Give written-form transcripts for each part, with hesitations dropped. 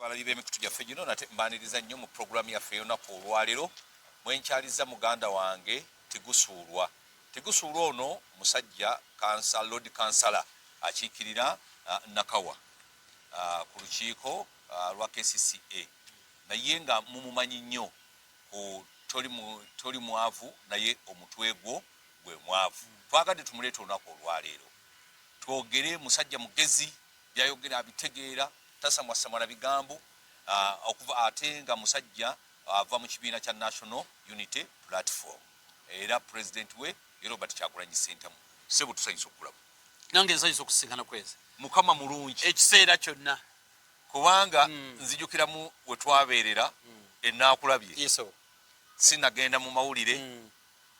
Abalabi b'emikutu gyaffe gino nate mbaaniriza nnyo mu pulogulaamu yaffe y'olunaku olwaleero mwenkyaliza muganda wange Tigusuulwa ono musajja Lord Kansala akiikirira Nakawa ku lukiiko lwa KCCA naye nga mumumanyi nnyo toli mwavu naye omutwe gwo gwe mwavu. Twagadde tumuleeta olunaku olwaleero twogere musajja mugezi byayogera abitegeera tasamwasamala bigambo okuva ate nga musajja ava mu kibiina kya National Unity Platform era president we Robert Kyagulanyi Ssentamu. Sebo tusanyusa okulaba nange nsanyusa okusinkana kwezi mukama mulungi ekiseera kyonna kubanga nzijukiramu we twabeerera enaakulabye yeso sinagenda mu mawulire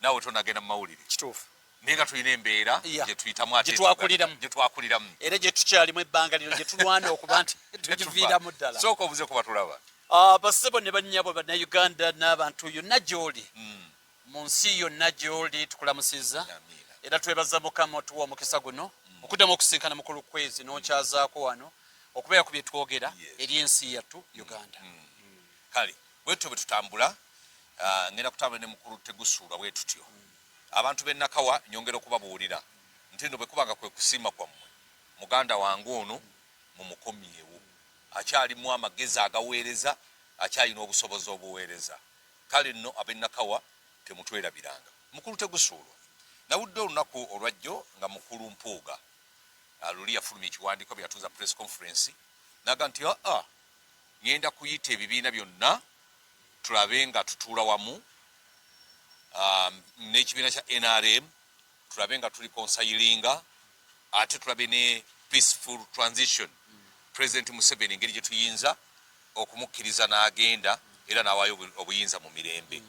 nawe tonagenda mu mawulire kituufu naye nga tulina embeera gye tuyitamu ate gye twakuliramu era gye tukyalimu ebbanga lino gye tulwana okuba nti tugiviiramu ddala sooka obuze kuba tulaba basebo ne bannyabo bannayuganda n'abantu yonna gy'oli mu nsi yonna gy'oli tukulamusizza era twebaza mukama otuwa omukisa guno okuddamu okusinkana mukulu kwezi n'okyazaako wano okubeera ku bye twogera eri ensi yattu Uganda. Kale bwetyo bwe tutambula ngenda kutambula ne mukulu Tegusuulwa bwe tutyo abantu b'e Nakawa nyongera okubabuulira nti nno bwe kubanga kwe kusiima kwammwe muganda wange ono mumukomyewo akyalimu amagezi agaweereza akyalina obusobozi obuweereza. Kale nno ab'e Nakawa temutwerabiranga. Mukulu Tegusuulwa nawudde olunaku olwajjo nga mukulu Mpuuga luli yafulumya ekiwandiiko byatuuza press conference naga nti ngenda kuyita ebibiina byonna tulabe nga tutuula wamu n'ekibiina kya NRM tulabe nga tuli konsayiringa ate tulabe ne peaceful transition President Museveni engeri gye tuyinza okumukkiriza n'agenda era n'awaayo obuyinza mu mirembe.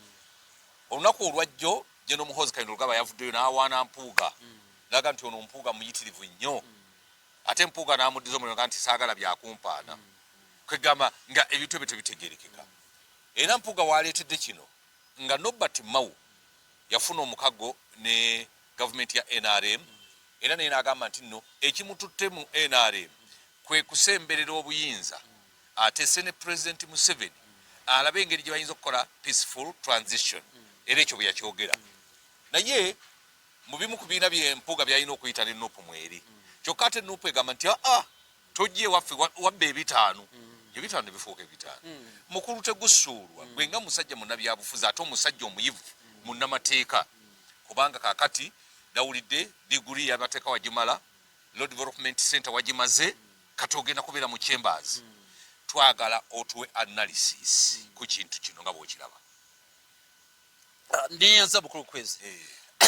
Olunaku olwajjo General Muhoozi Kainerugaba yavuddeyo n'awaana Mpuuga naga nti ono Mpuuga muyitirivu nnyo ate Mpuuga n'amuddiza omuliro nti saagala byakumpaana kwegamba nga ebintu ebyo tebitegeerekeka era Mpuuga waaleetedde kino nga Norbert Mao yafuna omukago ne gavumenti ya NRM era naye n'agamba nti nno ekimututte mu NRM kwe kusemberera obuyinza ate ne President Museveni alabe engeri gye bayinza okukola peaceful transition era ekyo bwe yakyogera naye mu bimu ku biina bye Mpuuga byalina okuyita ne Nuupu mweri kyokka ate Nuupu egamba nti tojje waffe wabba ebitaano ebitaano ne bifuuka ebitaano. Mukulu Tegusuulwa gwe nga musajja munnabyabufuzi ate omusajja omuyivu munnamateeka kubanga kaakati nawulidde diguli y'amateeka wagimala Law Development Center wagimaze kati ogenda kubeera mu Chambers. Twagala otuwe analysis ku kintu kino nga bw'okiraba. Ndiyanza mukulu kwezi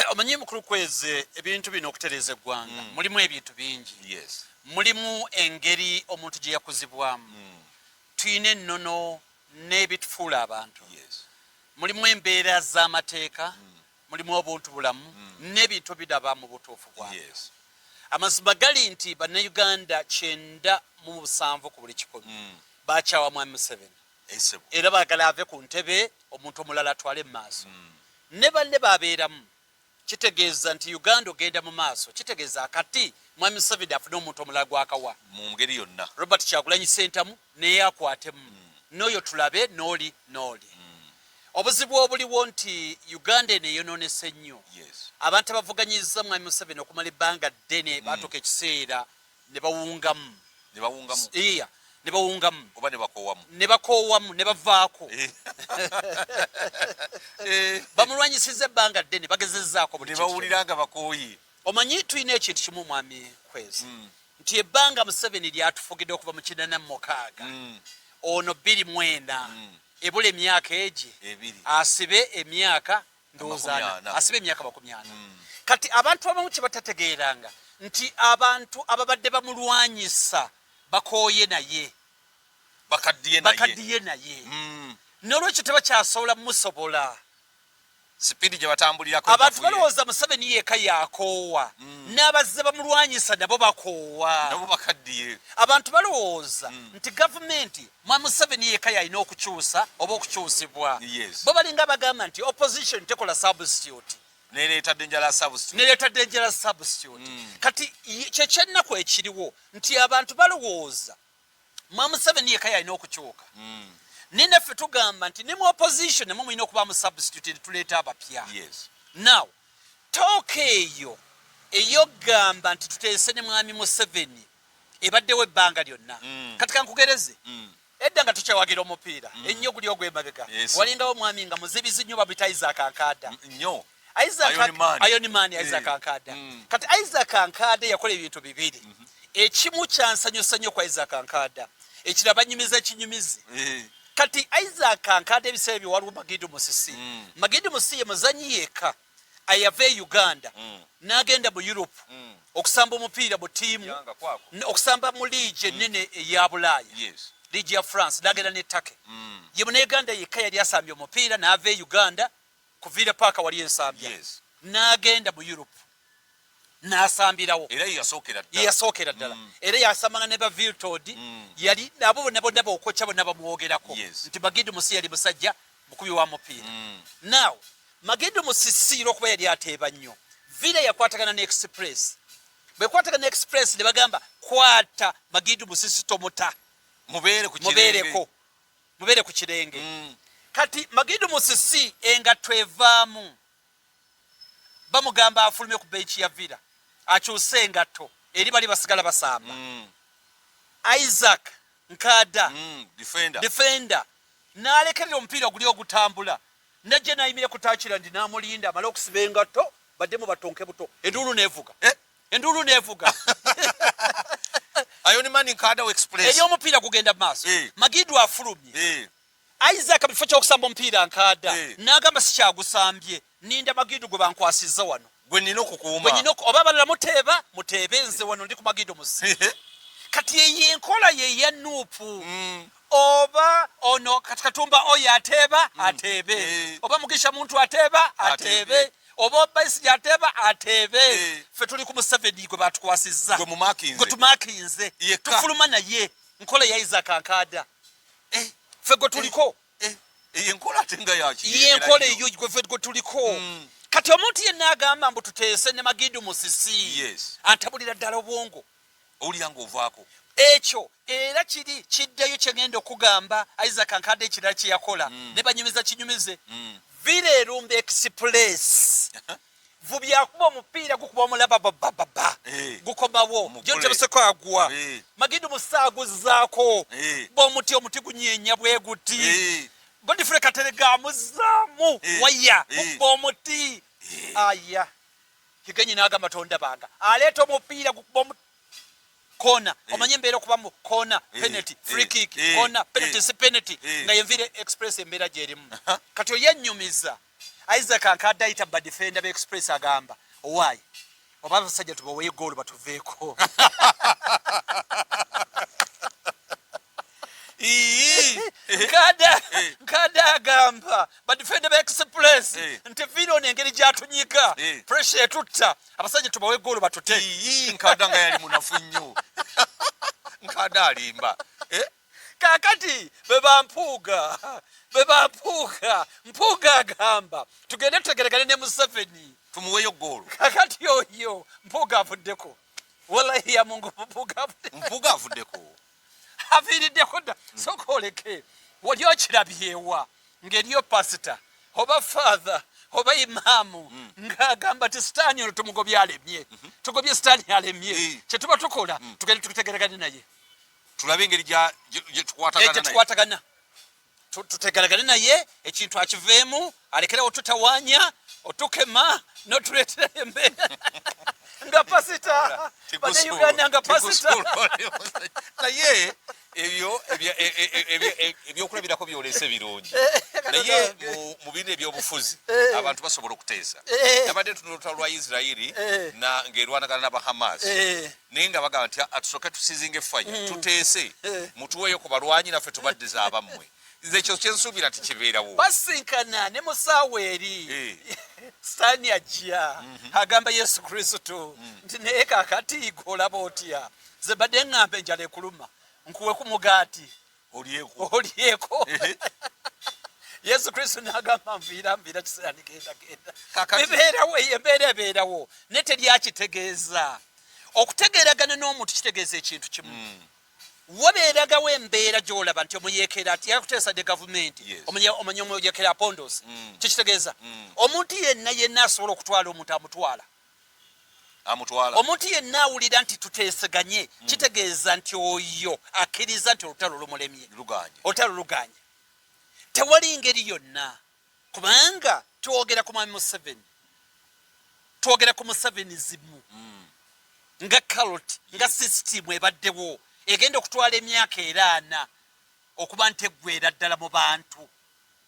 omanyi mukulu kwezi ebintu bino okutereeza eggwanga mulimu ebintu bingi mulimu engeri omuntu gye yakuzibwamu tuyina ennono n'ebitufuula abantu mulimu embeera z'amateeka mulimu obuntu bulamu n'ebintu bidaba mu butuufu bwabwe. Amazima gali nti bannayuganda 97 ku buli 100 bakyawa Mwami Museveni era baagala ave ku ntebe omuntu omulala atwale mu maaso ne banne babeeramu kitegeeza nti Uganda ogenda mu maaso kitegeeza kati Mwami Museveni afune omuntu omulala gwakawa mu ngeri yonna Robert Kyagulanyi Ssentamu naye akwatemu n'oyo tulabe n'oli obuzibu obuliwo nti Uganda eno eyonoonese nnyo abantu abavuganyiza Mwami Museveni okumala ebbanga ddene baatuuka ekiseera ne bawungamu oba ne bakoowamu ne bavaako bamulwanyisiza ebbanga ddene bagezezzaako buli bawuliranga bakooyi. Omanyi tulina ekintu kimu Mwami Kwezi nti ebbanga Museveni lyatufugidde okuva mu 1986 ono 24 ebula emyaka egi asibe emyaka ndowooza asibe emyaka 40 kati abantu abamu kye batategeeranga nti abantu ababadde bamulwanyisa bakooye naye bakaddiye naye n'olwekyo tebakyasobola musobola sipidi gye batambulirako abantu balowooza Museveni yeeka yakoowa n'abazze bamulwanyisa nabo bakoowa nabo bakaddiye abantu balowooza nti gavumenti Mwami Museveni yeeka yalina okukyusa oba okukyusibwa bo balinga bagamba nti opposition tekola substitute Neleeta dangerous substitute. Kati kyekyennaku ekiriwo nti abantu balowooza Museveni yekka yalina okukyuka ninaffe tugamba nti ne mu opposition nemwe mulina okuba mu substitute tuleeta abapya now tooka eyo eyogamba nti tuteese ne mwami Museveni ebaddewo ebbanga lyonna kati kankugereze edda nga tukyawagira omupiira ennyo guli ogw'emabega walingawo mwami nga muzibizi nnyo babita Isaac Ankada nnyo Ayonimaani Isaac Ankada kati Isaac Ankada yakola ebintu bibiri ekimu kyansanyusa nnyo kwa Isaac Ankada ekira banyumiza ekinyumizi kati Isaac Ankada ebiseera bye waliwo Magidu Musisi Magidu Musisi ye muzanyi yekka ayava e Uganda n'agenda mu Europe okusamba omupiira mu ttiimu okusamba mu liigi ennene eya Bulaaya liigi ya France n'agenda ne Turkey ye muneeganda yekka yali asambye omupiira n'ava e Uganda ku Villa Park wali ensambya n'agenda mu Europe n'asambirawo era yasookera ddala era yasambanga ne ba Viltod yali nabo bonna bokokya bonna bamwogerako nti Magidu Musisi yali musajja mukubi wa mupiira now Magidu Musisi okuba yali ateeba nnyo Villa yakwatagana ne Express bekwatagana ne Express ne bagamba kwata Magidu Musisi tomuta mubeere ku kirenge kati Magidu Musisi engatto evaamu bamugamba afulume ku benchi ya Villa akyuse engatto eri bali basigala basamba Isaac Nkada defender n'alekerera omupiira guli ogutambula najje nayimire kutakira ndi namulinda amala okusiba engatto baddemu batonke buto enduulu neevuga Ayonimaani Nkada Express eyo omupiira gugenda maaso Magidu afulumye Isaac bifo ky'okusamba omupiira Nkada n'agamba sikyagusambye ninda Magidu gwe bankwasizza wano gwe nina okukuuma oba abalala muteebe nze wano ndi ku Magidu Musisi kati eyo enkola ye ya nuupu oba ono kati Katumba oyo ateebe oba Mugisha muntu ateebe oba Besigye ateebe ffe tuli ku Museveni gwe batukwasizza gwe tumakinze tufuluma naye nkola ya Isaac Ankada ffe gwe tuliko yenkola eyo gwe tuliko kati omuntu yenna agamba mbu tuteese ne Magidu Musisi antabulira ddala obwongo owulira ng'ovaako ekyo era kiddayo kyegenda okugamba Isaac Ankada ekirala kye yakola ne banyumiza kinyumize Villa Erumba Express vubyakuba omupiira gukuba omulaba bababa gukomawo gyotebuseko agwa Magidu Musisi aguzzaako b'omuti omuti gunyenya bwe guti Godfrey Katerega amuzaamu waya gubba omuti aya kigenyi n'agamba tonda banga aleeta omupiira gukuba kona omanye embeera okuba mu kona penalty free kick kona penalty si penalty nga ye Villa Express embeera gyerimu kati oyennyumiza Isaac Ankada ayita ba defender be Express agamba owaayi oba abasajja tubaweyo goolo batuveeko Nkada agamba badifende ba Express nti Villa ono engeri gy'atunyiga pressure etutta abasajja tubawe goolo batute Nkada nga yali munafu nnyo Nkada alimba kakati Mpuuga agamba tugende tutegeregane ne Museveni tumuweyo goolo kakati oyo Mpuuga avuddeko wallahi ya Mungu Mpuuga avuddeko aviiriddeko dda soka oleke wali okirabyewa ng'eriyo pasita oba father oba imaamu ng'agamba ti sitaani ono tumugobye alemye tugobye sitaani alemye kye tuba tukola tugende tutegeragane naye tulabe engeri gye tukwatagana tutegeragane naye ekintu akiveemu alekerawo tutawaanya otukema n'otuleetera embeera nga pasita bannayuganda nga pasita naye ebyokulabirako byolese birungi naye mu bino ebyobufuzi abantu basobola okuteesa nabadde tunota lwa Isirairi ng'erwanagana n'abahamas naye nga bagamba nti atusooke tusizinga effaya tuteese mutuweeyo ku balwanyi naffe tubaddiza abammwe nze ekyo kyensuubira tikibeerawo basinkana ne musaawa eri sitaani ajja agamba Yesu Kristo nti naye kakati gwe olaba otya ze badde ŋŋamba enjala ekuluma nkuweku mugaati olyeko Yesu Kristo n'agamba nviira kiseera nigenda ebeerawo embeera ebeerawo ne teryakitegeeza okutegeeragana n'omuntu kitegeeza ekintu kimu wabeeragawo embeera gy'olaba nti omuyekera ati yakuteesa de gavumenti omanya omuyekera apondos kikitegeeza omuntu yenna asobola okutwala omuntu amutwala omuntu yenna awulira nti tuteeseganye kitegeeza nti oyo akkiriza nti olutalo lumulemye olutalo luganye tewali ngeri yonna kubanga twogera ku mwami Museveni twogera ku Musevenizimu nga carrot nga system ebaddewo egenda okutwala emyaka era 4 okuba nti eggweera ddala mu bantu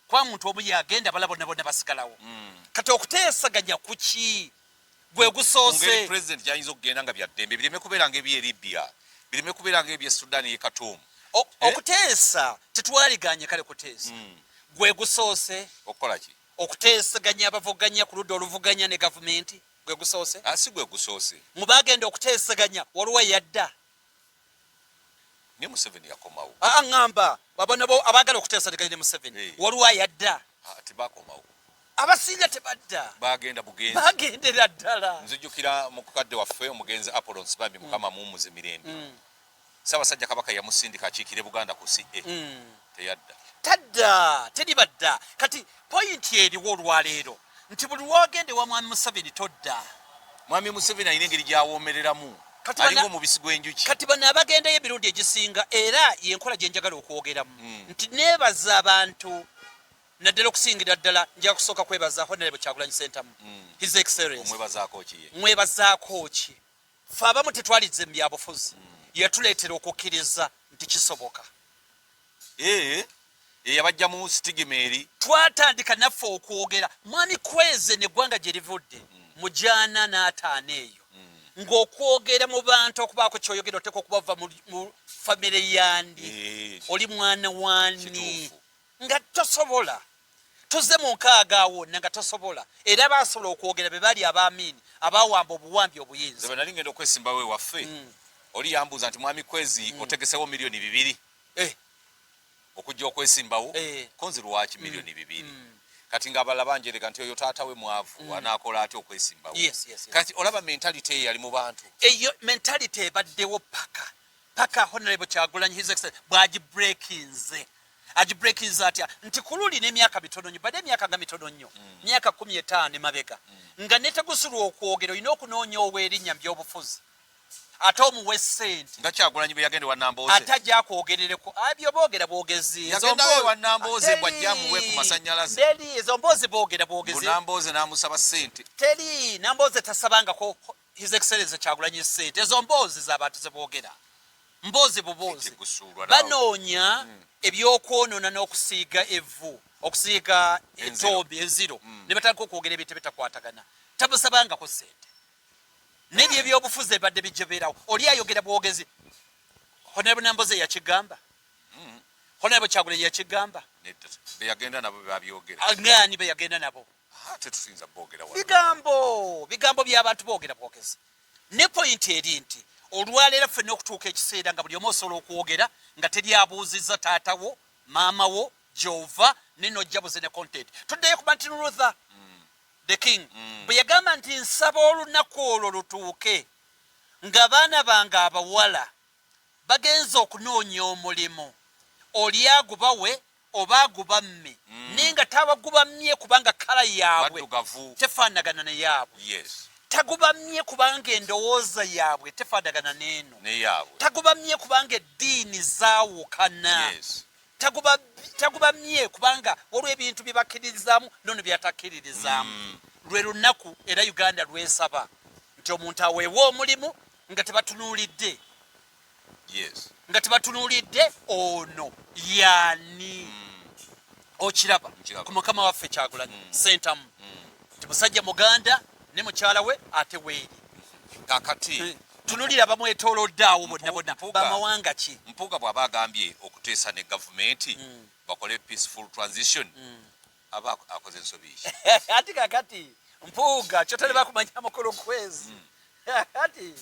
kwa muntu omu yagenda bala bonna basigalawo kati okuteesaganya kuki gwe gusoose president yayinza okugenda nga byaddembe bireme kubeera ng'ebye Libya bireme kubeera ng'ebye Sudan ye Khartoum okuteesa tetwaliganye kale kuteesa gwe gusoose okukola ki okuteesaganya abavuganya ku ludda oluvuganya ne gavumenti gwe gusoose si gwe gusoose mu bagenda okuteesaganya waliwo yadda ne Museveni yakomawo ngamba babonabo abaagala okuteesaganya ne Museveni waliwo yadda tebakomawo abasinga tebadda bagenda bugenzi bagendera ddala nzijukira mu kukadde waffe omugenzi Apollon Sibambi mukama muumuze mirembe Ssaabasajja Kabaka yamusindika akiikire Buganda ku CA teyadda tadda teribadda kati pointi eriwo olwaleero nti buli wagende wa mwami Museveni todda mwami Museveni alina engeri gyawoomereramu alinga omubisi gw'enjuki kati bano abagendayo emirundi egisinga era yenkola gye njagala okwogeramu nti neebaza abantu naddala okusingira ddala nja kusooka kwebaza Honorable Kyagulanyi Ssentamu His Excellency mwebazaako ki ffe abamu tetwalize mu byabufuzi yatuleetera okukkiriza nti kisoboka yabajja mu stigimeri twatandika naffe okwogera mwami Kweze neggwanga gye livudde mu jaana n'ataano eyo ng'okwogera mu bantu okubaako kyoyogera oteeka okubava mu famire yandi oli mwana wani nga tosobola tuze mu nkaaga awo nga tosobola era baasobola okwogera be bali abaamini abaawamba obuwambi obuyinza nali ngenda okwesimbawo ewaffe oli yambuuza nti mwami Kwezi otegesewo milioni 2 okujja okwesimbawo konzi lwaki milioni 2 kati ng'abalala banjereka nti oyo taata we mwavu anaakola atya okwesimbawo kati olaba mentality eyo yali mu bantu eyo mentality ebaddewo paka Honorable Kyagulanyi His Excellency agibreakinze atya nti kululi n'emyaka mitono nnyo badde emyaka nga mitono nnyo myaka 15 emabega nga netegusulwa okwogera olina okunoonya ow'erinnya mu by'obufuzi ate omuwe ssente nga Kyagulanyi bwe yagenda wa Nambooze atajja akwogerereko abyo boogera bwogezi yagendayo wa Nambooze bw'ajja amuwe ku masannyalaze ezo mboozi boogera bwogezi Nambooze n'amusaba ssente teri Nambooze tasabangako His Excellency Kyagulanyi ssente ezo mboozi z'abantu ze boogera mboozi buboozi banoonya ebyokwonoona n'okusiiga evvu okusiiga etoobi enziro ne batandika okwogera ebintu bitakwatagana tamusabangako ssente nebyo ebyobufuzi ebadde bijebeerawo oli ayogera bwogezi Honorable Nambooze yakigamba Honorable Kyagulanyi yakigamba beyagenda nabo babyogera ngani beyagenda nabo tetusinza boogera bigambo by'abantu boogera bwogezi ne point eri nti olwaleero ffenna okutuuka ekiseera nga buli omu osobola okwogera nga teri abuuzizza taatawo maamawo gy'ova nenojja buze ne content tuddeyo ku Martin Luther the King bwe yagamba nti nsaba olunaku olwo lutuuke ng'abaana bange abawala bagenza okunoonya omulimu oli agubawe oba agubamme naye nga tabagubammye kubanga kala yaabwe tefaanagana neyaabwe tagubamye kubanga endowooza yaabwe tefaanagana n'eno tagubamye kubanga eddiini zaawukana tagubamye kubanga waliwo ebintu bye bakkiririzaamu nono byatakkiririzaamu lwe lunaku era Uganda lwesaba nti omuntu aweewa omulimu nga tebatunuulidde ono yaani okiraba ku mukama waffe Kyagulanyi Ssentamu nti musajja muganda ne mukyala we ate weeri kakati tunulira bamwetoolodde awo bonna bamawanga ki Mpuuga bw'aba agambye okuteesa ne gavumenti bakole peaceful transition aba akoze ensobi ati kakati Mpuuga kyotale bakumanya amakulu Kwezi ati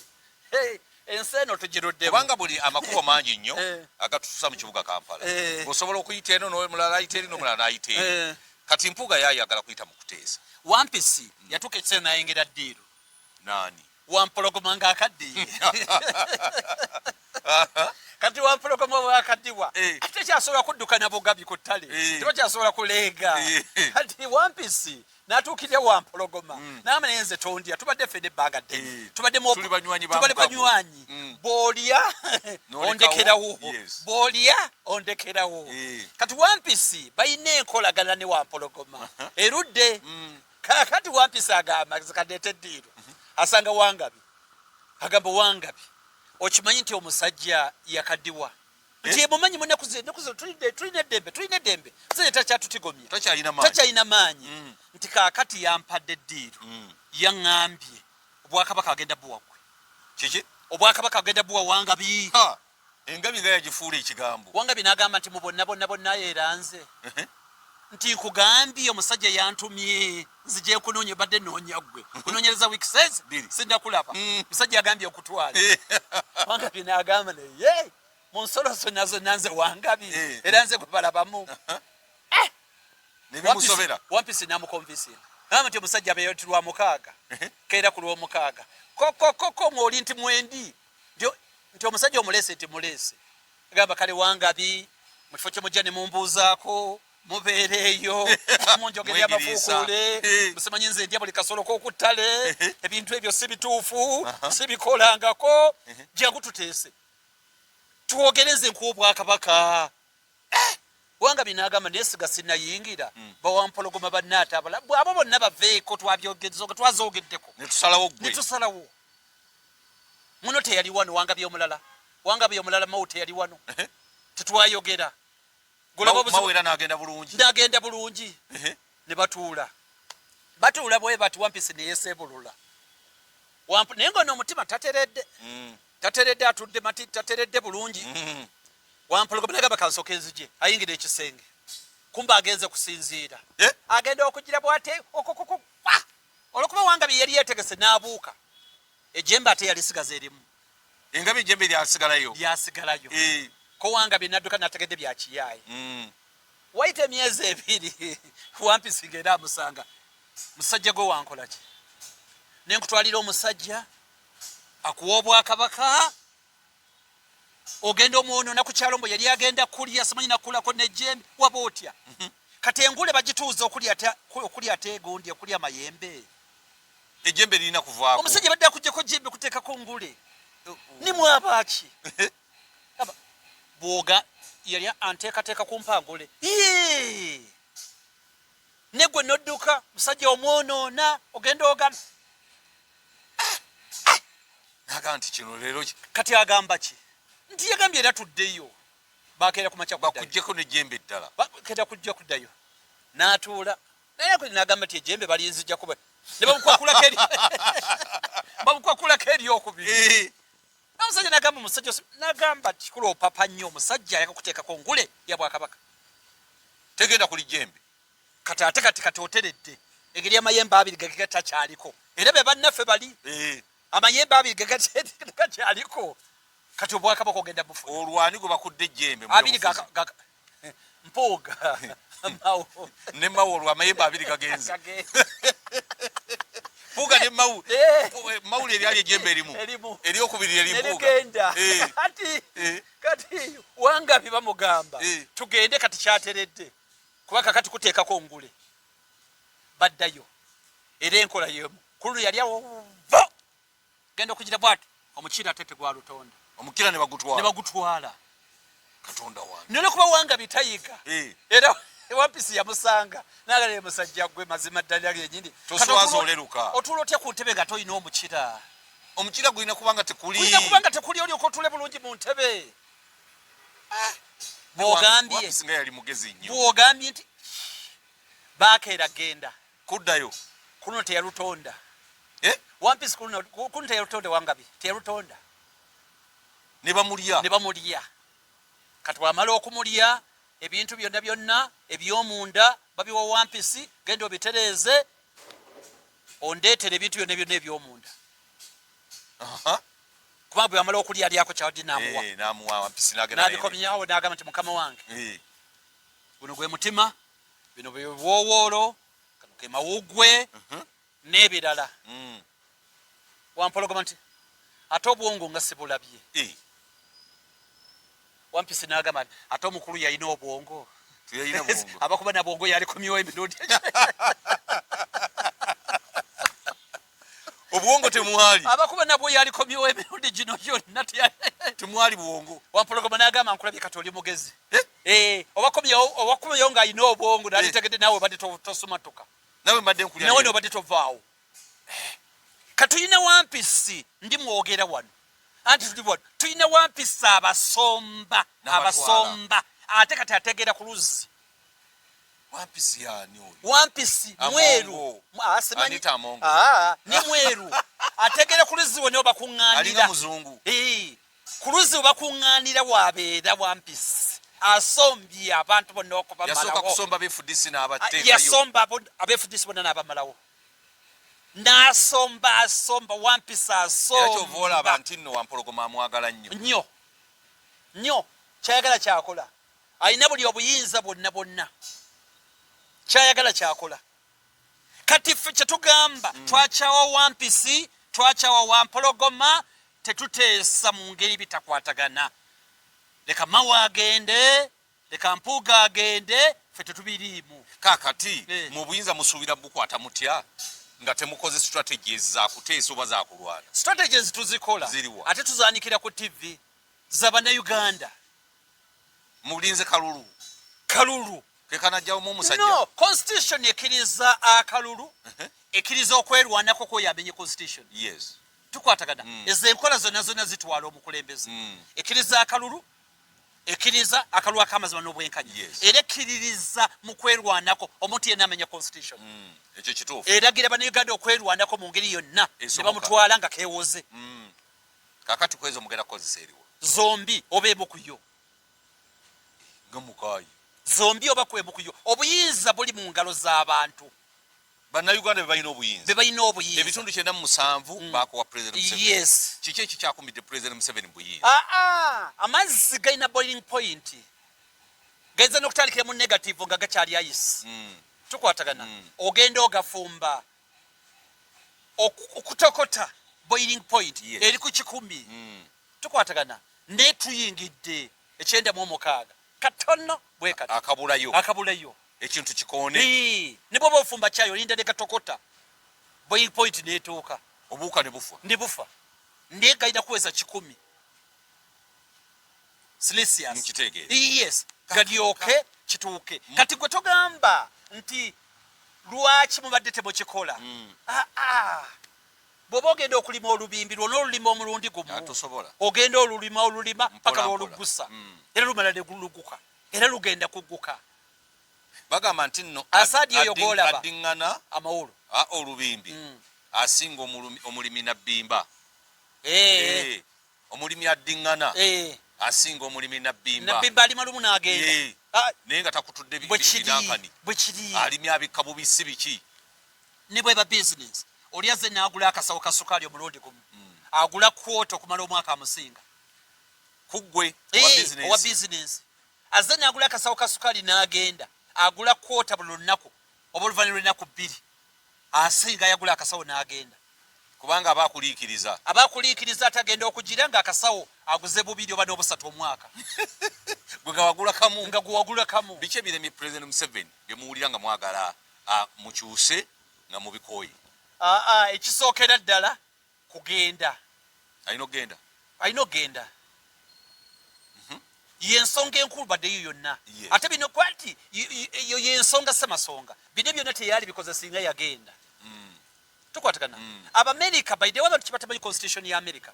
ensi eno tugirudde kubanga buli amakubo mangi nnyo agatutuusa mu kibuga Kampala osobola okuyita eno n'omulala ayita eri n'omulala n'ayita eri kati Mpuuga yayagala kuyita mu kuteesa Wampisi yatuuka ekiseera n'ayengera ddiiro nani wampologoma ng'akaddiye kati wampologoma wakadiwa ate kyasobola kuddukana bugabi ku ttale tebakyasobola kuleega kati wampisi n'atuukirira wampologoma n'amanya nze tondya tubadde fedde ebbanga ddene tubadde banywanyi bw'olya ondekerawo bw'olya ondekerawo kati wampisi balina enkolagana ne wampologoma erudde kati wampisi agamba kaddeeta eddiiro asanga Wangabi agamba Wangabi okimanyi nti omusajja yakaddiwa nti mumanyi munaku tulina eddembe musajja takyatutigomye takyalina maanyi nti kaakati yampadde eddiiro yaŋŋambye obwakabaka agenda buwagwe kiki obwakabaka agenda buwa Wangabi engabi nga yagifuula ekigambo Wangabi n'agamba nti mu bonna yeeranze nti nkugambye omusajja yantumye nzije nkunoonye badde noonya ggwe kunoonyereza wiiki sezi sinnakulaba musajja yagambye okutwala Wangabi n'agamba naye mu nsolo zonna zonna nze Wangabi era nze gwe balabamu Wampisi n'amukonvinsinga agamba nti omusajja abeeyo nti lwa mukaaga keera ku lw'omukaaga koko ng'oli nti mwendi nti omusajja omuleese nti muleese agamba kale Wangabi mu kifo kye mujja ne mumbuuzaako mubeereeyo munjogerya amafuukuule musimanyi nze ndya buli kasolo k'okuttale ebintu ebyo si bituufu sibikolangako jangu tuteese twogere nze nk'obwakabaka Wangabi n'agamba neesiga sinnayingira bawampologoma bannaatabala abo bonna baveeko twazoogeddeko netusalawo muno teyali wano Wangabi omulala mawu teyali wano tetwayogera mawera n'agenda bulungi ne batuula bwe bati Wampisi neyeseebulula naye nga n'omutima tateredde atudde mati tateredde bulungi wampologoma n'agamba kansooka enzije ayingira ekisenge kumba agenze kusinziira agenda okugira bw'ate olwokuba Wangabi yali yeetegese n'abuuka ejjembe ate yalisigaza erimu engabi ejjembe lyasigalayo ko Wangabi n'adduka n'ategedde byakiyaaye wayita emyezi 2 Wampisi ng'era amusanga musajja gwe wankola ki nenkutwalira omusajja akuwa obwakabaka ogenda omwonoona ku kyalo mbu yali agenda kulya simanyi nakulako nejjembe waba otya kati engule bagituuza okulya ateegondi okulya mayembe ejjembe lirina kuvaako omusajja badde akugyeko jjembe kuteekako ngule nimwabaaki bwoga yali anteekateeka ku mpangule negwe nodduka musajja omwonoona ogenda ogamba naga nti kino leero kati agamba ki nti yagambye era tuddeyo bakeera ku makya bakuggyeko n'ejjembe eddala bakeera kujja kuddayo n'atuula naye n'agamba nti ejjembe balinzijja kuba ne bamukwakulako eryokubiri omusajja n'agamba omusajja n'agamba kikula opapa nnyo omusajja yakakuteekako ngule ya Bwakabaka tegenda kuli jjembe kati ate kati oteredde engeri amayembe abiri gatakyaliko era be bannaffe bali amayembe abiri gakyaliko kati Obwakabaka ogenda bufu olwani gwe bakudde ejjembe abiri mpooga ne mawu olwo amayembe abiri gagenze mpuuga ne mawulu eryali ejjembe erimu eryokubiri erimpuuga kati Wangabi bamugamba tugende kati kyateredde kuba kakati kuteekako ngule baddayo era enkola yemu kulu yali awo genda okugira bwati omukira atete gwa Lutonda omukira ne bagutwala Katonda wange none kuba Wangabi tayiga era Wampisi yamusanga n'agala musajja gwe mazima ddala lyenyini toswaza oleruka otuula otya ku ntebe nga toyina omukira gulina kubanga tekuli olyoka otule bulungi mu ntebe bw'ogambye nti baakeera genda kuddayo kuno teyalutonda Wampisi kuno teyalutonda Wangabi teyalutonda ne bamulya kati wamala okumulya ebintu byonna eby'omunda babiwa Wampisi genda obitereeze ondeetere ebintu byonna eby'omunda kuba bwe wamala okulya alyako kyawadi n'abikomyawo n'agamba nti mukama wange guno gwe mutima bino bwe bwowoolo kano ke mawuggwe n'ebirala wampologoma nti ate obwongo nga sibulabye Wampisi n'agamba ate omukulu yalina obwongo tuyalina bwongo abakuba na bwongo yalikomyewo emirundi obwongo temwali abakuba nabwo yalikomyewo emirundi gino gyonna temwali bwongo Wampologoma n'agamba nkulabye kati oli mugezi obakomyewo ng'alina obwongo nalitegedde naawe obadde tosumatuka nawe mbadde nkulya nawe n'obadde tovaawo katulina Wampisi ndi mwogera wano anti tuli wano tulina Wampisi abasomba ate kati ategeera ku luzzi Wampisi yani oyo Wampisi mweru Anita Amongo ni mweru ategeera ku luzzi wano bakuŋŋaanira alinga muzungu ku luzzi bakuŋŋaanira wabeera Wampisi asombye abantu bonna okubamalawo yasooka kusomba befudisi n'abateekayo yasomba abefudisi bonna n'abamalawo n'asomba Wampisi asomba era kyova olaba nti nno Wampologoma amwagala nnyo kyayagala kyakola alina buli obuyinza bonna kyayagala kyakola kati ffe kyetugamba twakyawa Wampisi twakyawa Wampologoma tetuteesa mu ngeri bitakwatagana leka Mawa agende leka Mpuuga agende ffe tetubiriimu kakati mu buyinza musuubira bukwata mutya nga temukoze strategies za kuteesa oba za kulwana strategies tuzikola ate tuzaanikira ku TV z'Abannayuganda mulinze kalulu kekanajjawo mu musajja no constitution ekkiriza akalulu ekkiriza okwerwanako ko yamenye constitution yes tukwatagana ezo enkola zonna zitwala omukulembeze ekkiriza akalulu ekkiriza akalulu akamazima n'obwenkanya era ekkiririza mu kwerwanako omuntu yenna amenya constitution ekyo kituufu eragira Bannayuganda okwerwanako mu ngeri yonna ne bamutwala nga keewoze kakati kwezo mugenda kukozesa eriwo zombi oba emukuyo ngamukayi zombi oba kwemukuyo obuyinza buli mu ngalo z'abantu Bannayuganda bebalina obuyinza ebitundu 97 bakowa President Museveni yes kiki ekikyakumidde President Museveni buyinza amazzi galina boiling point gayinza n'okutandikira mu negative nga gakyali ayisi tukwatagana ogenda ogafumba okutokota boiling point eri ku 100 tukwatagana netuyingidde 96 katono bwe kati akabulayo ekintu kikoone ne bwoba ofumba kyayo olinda ne gatokota boiling point neetuuka obuuka ne bufa naye galina kuweza 10 Silesius yes galyoke kituuke kati gwe togamba nti lwaki mubadde temukikola bw'oba ogenda okulima olubimbi lwona olulima omulundi gumu ogenda olulima paka lwolugusa era lumala ne luluguka era lugenda kugguka bagamba nti nno asaadi eyo golaba addiŋŋana amawulu olubimbi asinga omulimi nabbimba omulimi addiŋŋana asinga omulimi nabbimba alima lumu n'agenda naye nga takutudde binankani bwekiri alimi abikka bubisi biki ne bweba business oli azze n'agula akasawo ka sukaali omulundi gumu agula kwota okumala omwaka amusinga kuggwe owa business azze n'agula akasawo ka sukaali n'agenda agula kwota buli lunaku oba oluvannyuma lw'ennaku 2 asinga yagula akasawo n'agenda kubanga abakuliikiriza atagenda okugira nga akasawo aguze 2 oba n'obusatu omwaka nga gwewagula kamu biki ebiremi President Museveni byemuwulira nga mwagala mukyuse nga mubikooye ekisookera ddala kugenda alina okgenda yensonga enkulu baddeyo yonna ate bino kwati yo yensonga semasonga bino byonna teyali bikoze singa yagenda tukwatagana Abamerika by the way kibatamanyi constitution ya America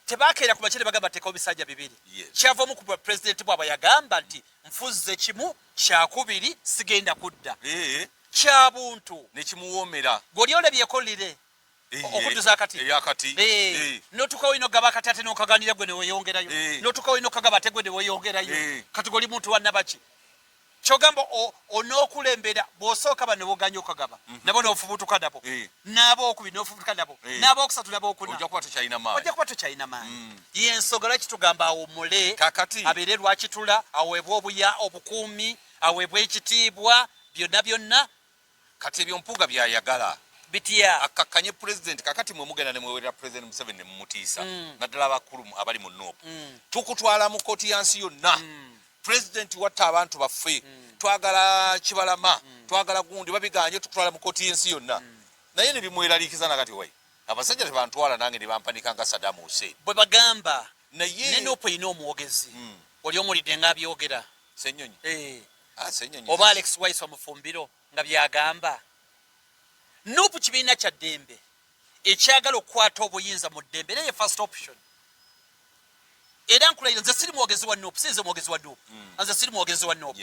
tebakeera ku bakire bagamba teekawo bisajja 2 kyava omu ku president bwaba yagamba nti nfuzze kimu kyakubiri sigenda kudda kya buntu nekimuwoomera gw'oli olabyekolire okudduza akati notukawo ino gaba akati ate nokaganira gwe neweyongerayo notukawo ino kagaba ate gwe neweyongerayo kati goli muntu wannabaki kyogamba onookulembera bw'osooka bano boganya okagaba nabo noofubutuka nabo n'abookubiri noofubutuka nabo n'abookusatu n'abookuna ojja kuba tokyalina maanyi yensonga lwaki tugamba awummule abeere lwakitula aweebwe obuya obukuumi aweebwe ekitiibwa byonna kati ebyo Mpuuga byayagala bitya akakanye president kakati mwe mugenda ne mwewerera president Museveni mumutiisa naddala abakulu abali mu NOP tukutwala mu koti yansi yonna president watta abantu baffe twagala Kibalama twagala gundi babiganye tukutwala mu koti yansi yonna naye ne bimweralikiza nakati we abasajja tebantwala nange ne bampanika nga Saddam Hussein bwe bagamba naye ne NOP ino omwogezi oli omulidde nga byogera Ssenyonyi Ssenyonyi oba Alex Wise omufumbiro nga byagamba NOP kibiina kya ddembe ekyagala okukwata obuyinza mu ddembe era ye first option era nkulayira nze siri mwogezi wa NOP sinze mwogezi wa NOP nze siri mwogezi wa NOP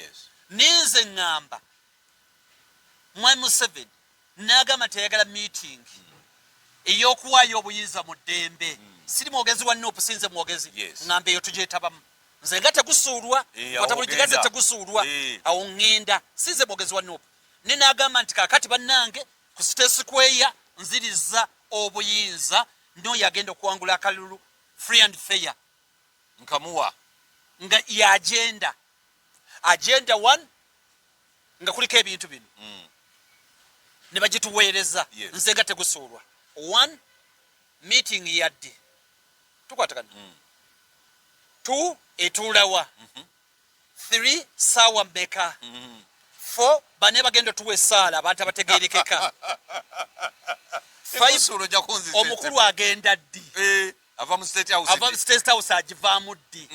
ninze ngamba Mwami Museveni n'agamba teyagala meeting ey'okuwaayo obuyinza mu ddembe siri mwogezi wa NOP sinze mwogezi ngamba eyo tugyetabamu nze nga tegusuulwa watabuligigaze tegusuulwa awo ŋŋenda sinze mwogezi wa NOP ne n'agamba nti kaakati bannange ku State Square nziriza obuyinza n'oyo agenda okuwangula akalulu free and fair nkamuwa nga ya agenda 1 nga kuliko ebintu bino ne bagituweereza nze nga tegusuulwa 1 meeting yadde tukwatagana 2 etuulawa 3 saawa mmeka 4 bane bagenda tuwa essaala abantu abategeerekeka 5 omukulu agenda ddi ava mu State House agivaamu ddi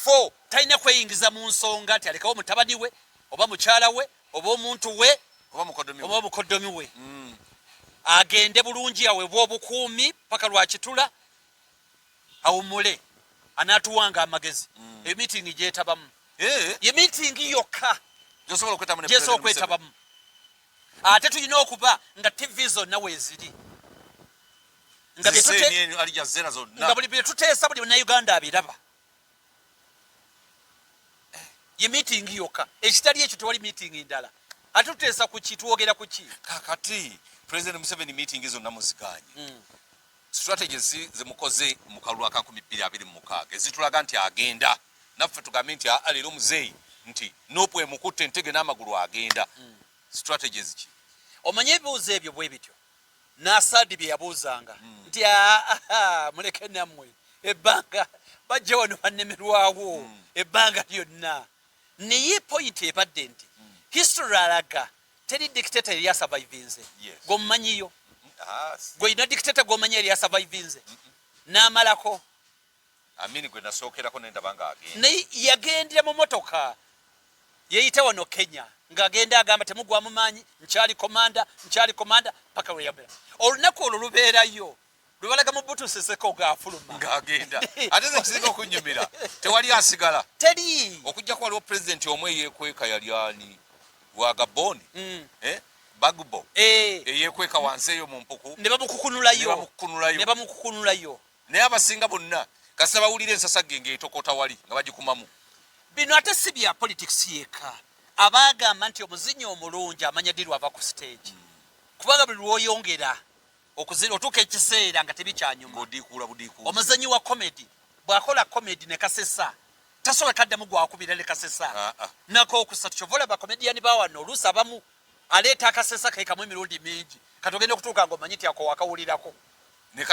4 talina kweyingiza mu nsonga nti alekawo mutabani we oba mukyala we oba omuntu we oba mukoddomi we agende bulungi aweebwa obukuumi paka lwakitula awummule anaatuwanga amagezi eyo meeting gyetabamu ye meeting yokka gyesobola okwetabamu ate tulina okuba nga TV zonna weeziri nga buli bye tuteesa buli bannayuganda abiraba ye meeting yokka ekitali ekyo tewali meeting ndala ate tuteesa ku ki twogera ku ki kakati president Museveni meeting zonna muziganye strategies zemukoze mu kalulu aka 2026 ezitulaga nti agenda naffe tugambe nti leero muzeeyi nti NOP emukutte entege n'amagulu agenda strategies ki omanye ebibuuzo ebyo bwe bityo n'asaadi bye yabuuzanga nti muleke nammwe ebbanga bajja wano bannemerwawo ebbanga lyonna naye point ebadde nti history alaga teri dictator yali asurvivinze gwomumanyiyo gweyina dictator gwomanyi yali asurvivinze n'amalako amini gwe nasookerako nendaba nga agenda naye yagendera mu motoka yeyita wano Kenya ng'agenda agamba temugwamu maanyi nkyali komanda paka weyamera olunaku olwo lubeerayo lubalaga mu butu seseko ng'afuluma ng'agenda ate ze kisinga okunyumira tewali asigala teri okujja ku waliwo pulezidenti omwe eyeekweka yali ani wa Gabon Bagbo eyeekweka wansi eyo mu mpuku ne bamukukunulayo naye abasinga bonna kasita bawulira ensasagge ng'etokota wali nga bagikumamu bino ate si bya politics yeka abaagamba nti omuzinyi omulungi amanya ddi lwava ku stage kubanga buli lwoyongera otuuka ekiseera nga tebikyanyuma omuzanyi wa comedy bw'akola comedy ne kasesa tasobola kaddamu gwakubira ne kasesa nako okusatu kyova olaba comedian bawano oluusi abamu aleeta akasesa kaikamu emirundi mingi kati ogenda okutuuka ng'omanyi nti ako wakawulirako ne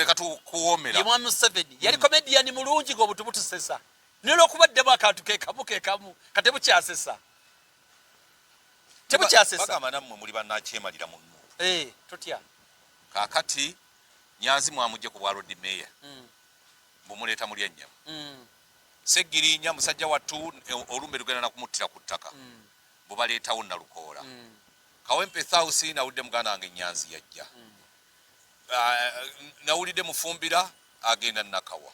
katakuwoomera ye Mwami Museveni yali comedian mulungi ng'obutu butusesa naye olw'okubaddemu akantu kekamu kati tebukyasesa bagamba nammwe muli bannakyemalira munno tutya kaakati Nyanzi mwamugje ku bwa road mayor bumuleeta mulya ennyama Seggirinya musajja wattu olumbe lugenda nakumuttira ku ttaka bubaleetawo Nalukoola Kawempe South nawulidde muganda wange Nyanzi yajja nawulidde Mufumbira agenda Nakawa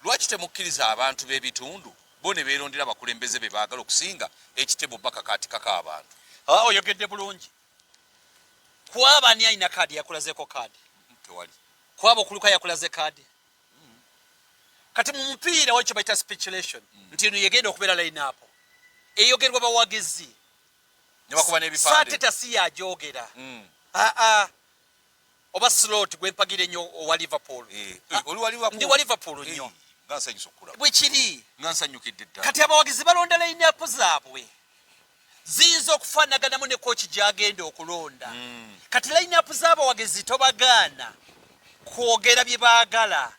lwaki temukkiriza abantu b'ebitundu bo ne beerondera abakulembeze be baagala okusinga ekitebo bakakaatikako abantu oyogedde bulungi kwaba ani alina kaadi yakulazeeko kaadi tewali kwaba okuluka yakulaze kaadi kati mu mupiira wakyo bayita speculation nti eno yegenda okubeera line-up eyogerwa bawagizi ne bakuba n'ebipande saateta si yagyogera oba slot gwempagire nnyo owa Liverpool ndi wa Liverpool nnyo ngansanyusa okulaba bwe kiri ngansanyukidde ddala kati abawagizi balonda line-up zaabwe ziyinza okufaanaganamu ne kooki gy'agenda okulonda. Kati line-up z'abawagezi tobagaana kwogera bye baagala.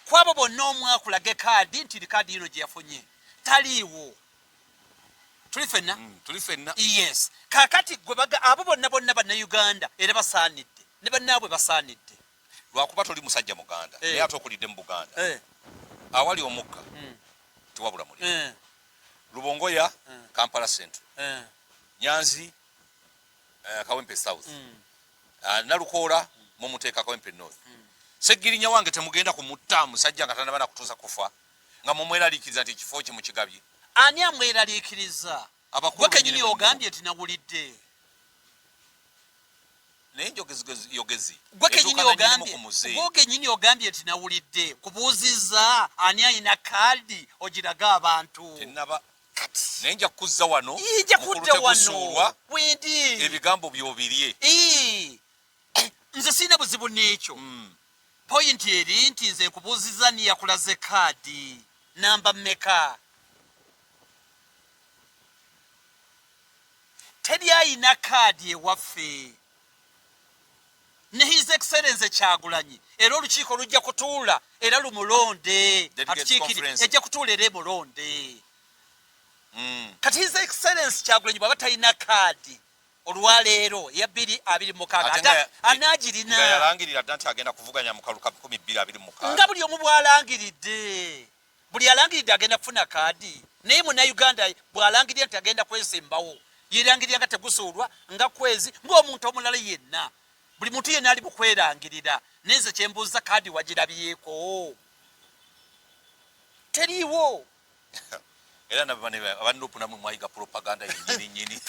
Kwabo bonna omwakulaga kaadi nti kaadi yino gye yafunye taliiwo. Tuli ffenna? Yes. Kaakati abo bonna bannayuganda era basaanidde ne bannaabwe basaanidde. Lwakuba toli musajja Muganda naye ate okulidde mu Buganda. Awali omukka tewabula muliro. Lubongoya Kampala Central. Nyanzi Kawempe South. Nalukoola mumuteeka Kawempe North. Seggirinya wange temugenda kumutta musajja nga tanabana kutuusa kufa nga mumweraliikiriza nti ekifo kye mukigabye. Ani amweraliikiriza? Gwe kennyini ogambye tinawulidde. Naye yogezi gwe kennyini ogambye tinawulidde. Kubuuzizza ani alina kaadi ogiraga abantu. Naye nja kuzza wano okutegusulwa wendi ebigambo byobirye. Nze sirina buzibu n'ekyo. Pointi eri nti nze nkubuuzizza ni yakulaze kaadi namba mmeka. Teri ayina kaadi ewaffe. Ne His Excellency Kyagulanyi era olukiiko lujja kutuula era lumulonde. Ejja kutuula era emulonde. Kati His Excellency Kyagulanyi bw'aba talina kaadi olwaleero ya 2026 anaagirina. Nga yalangirira dda nti agenda kuvuganya mu kaluka 2026. Nga buli omu bw'alangiridde. Buli alangiridde agenda kufuna kaadi. Naye Munnayuganda bw'alangirira nti agenda kwesimbawo yerangirira nga tegusuulwa nga kwezi ng'omuntu omulala yenna. Buli muntu yenna ali bukwerangirira. Neze kyembuuza kaadi wagirabyeko? Teriiwo. Era abanupu namwe mwayiga propaganda yennyini.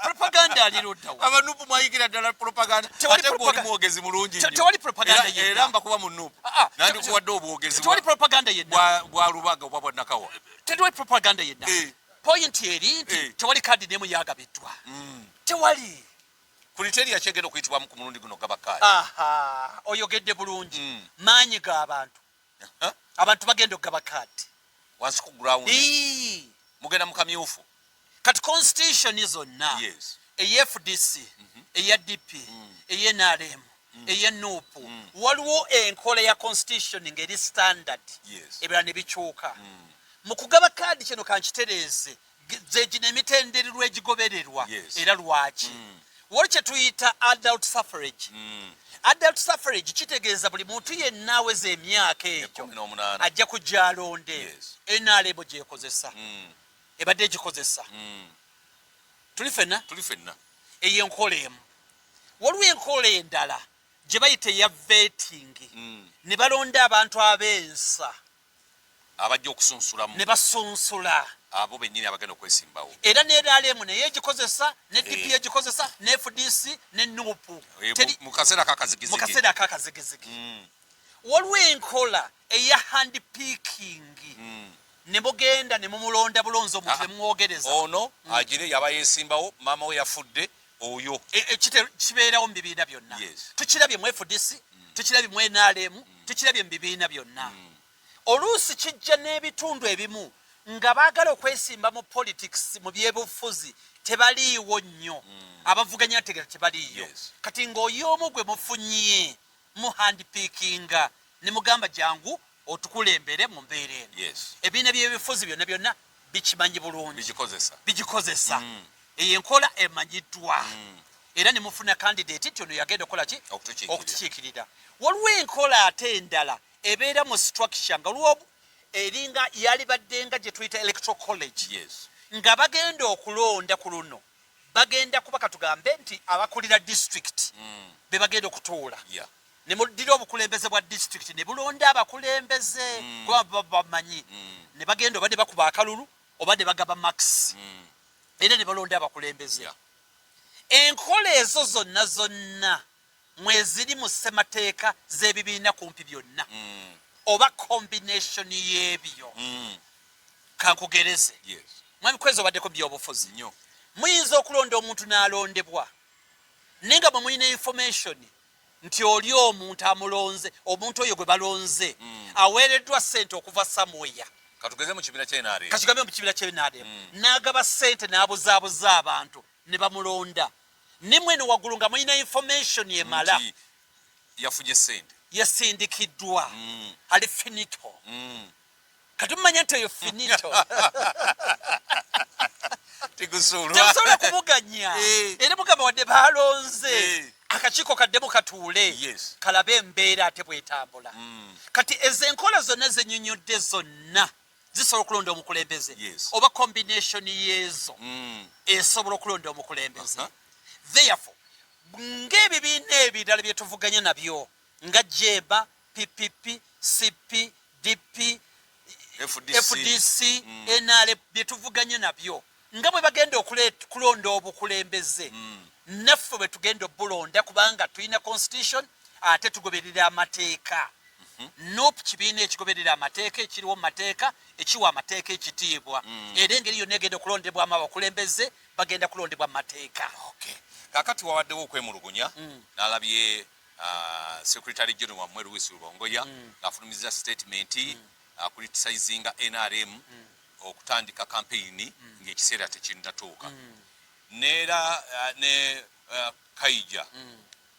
Propaganda aliruddawa. Abanupu mwayigira ddala propaganda. Ate ng'oli mwogezi mulungi nnyo. Tewali propaganda yenna. Era mbakuba mu nupu. Nandikuwadde obwogezi tewali propaganda yenna. Bwa Lubaga oba bwa Nakawa. Tewali propaganda yenna. Pointi eri nti tewali kaadi n'emu yagabiddwa. Tewali. Kriteria kyegenda okuyitibwa ku mulundi guno gaba kaadi. Oyogedde bulungi. Maanyi g'abantu. Abantu bagenda okugaba kaadi. Wansi ku ground. Mugenda mu kamyufu. Kati constitution zonna. Yes. EFDC, eya DP, eya NRM, eya NUP. Waliwo enkola ya constitution ngeri standard. Yes. Ebira ne bikyuka. Mu kugaba kaadi kino kankitereeze zegina emitendererwa egigobererwa era lwaki. Wali kye tuyita adult suffrage. Adult suffrage kitegeeza buli muntu yenna aweza emyaka egyo ajja kujja alonde. NRM gyekozesa. Ebadde egikozesa. Tuli ffenna. Eyo enkola emu. Waliwo enkola endala gye bayita eya vetting. Ne balonda abantu ab'ensa. Abajja okusunsulamu. Ne basunsula. Abo bennyini abagenda okwesimbawo. Era ne NRM naye egikozesa, ne DP egikozesa, ne FDC, ne NUP. Mu kaseera kakazigizigi. Waliwo enkola eya hand picking. Ne mugenda ne mumulonda bulonzi omuntu ne mumwogereza. Ono agire yaba yesimbawo maama we yafudde oyo. Kibeerawo mu bibiina byonna. Tukirabye mu FDC, tukirabye mu NRM, tukirabye mu bibiina byonna. Oluusi kijja n'ebitundu ebimu nga baagala okwesimba mu politics mu byebufuzi tebaliiwo nnyo. Abavuganya tegera tebaliiyo. Kati ng'oy'omu gwe mufunye mu handpickinga ne mugamba jangu otukulembere mu mbeera eno. Ebibiina by'ebifuzi byonna bikimanyi bulungi. Bigikozesa. Eyo enkola emanyiddwa. Era ne mufuna candidate nti ono yagenda okukola ki? Okutukiikirira. Waliwo enkola ate endala ebeera mu structure nga lwobu eringa yali baddenga gye tuyita electoral college. Nga bagenda okulonda ku luno bagenda kuba katugambe nti abakulira district be bagenda okutuula. Ne muddira obukulembeze bwa district ne bulonda abakulembeze bamanyi. Ne bagenda oba ne bakuba akalulu oba ne bagaba max. Era ne balonda abakulembeze. Enkola ezo zonna mweziri mu ssemateeka z'ebibiina kumpi byonna. Oba combination y'ebyo. Kankugereze. Mwami kwezi obaddeko byobufuzi. Muyinza okulonda omuntu n'alondebwa. Nenga bwe muyina information nti oli omuntu amulonze, omuntu oyo gwe balonze aweereddwa ssente okuva somewhere. katugeze mu kibira kye NRM kakigambe mu kibira kye NRM n'agaba ssente n'abuzaabuza abantu ne bamulonda nimwe no waggulu nga mulina information emala yafunye ssente yasindikiddwa ali finito kati mumanya nti oyo finito tegusobola kumuganya era mugamba wadde balonze akakiiko kaddemu katuule kalabe embeera ate bwetambula kati ezo enkola zonna zenyonyodde zonna zisobola okulonda omukulembeze oba combination yeezo esobola okulonda omukulembeze therefore ng'ebibiina ebirala bye tuvuganya nabyo nga jeba PPP CP DP FDC NRM bye tuvuganye nabyo nga bwe bagenda okulonda obukulembeze naffe bwe tugenda obbulonda kubanga tulina constitution ate tugoberera amateeka nope kibiina ekigoberera amateeka ekiriwo mu mateeka ekiwa amateeka ekitiibwa era engeri yonna egenda okulondebwamu abakulembeze bagenda kulondebwa mu mateeka kakati wawaddewo okwemulugunya n'alabye secretary general wa Mweru Wisi Lubongoya ng'afulumiza statement criticizing NRM okutandika campaign ng'ekiseera tekinnatuuka neera ne Kaija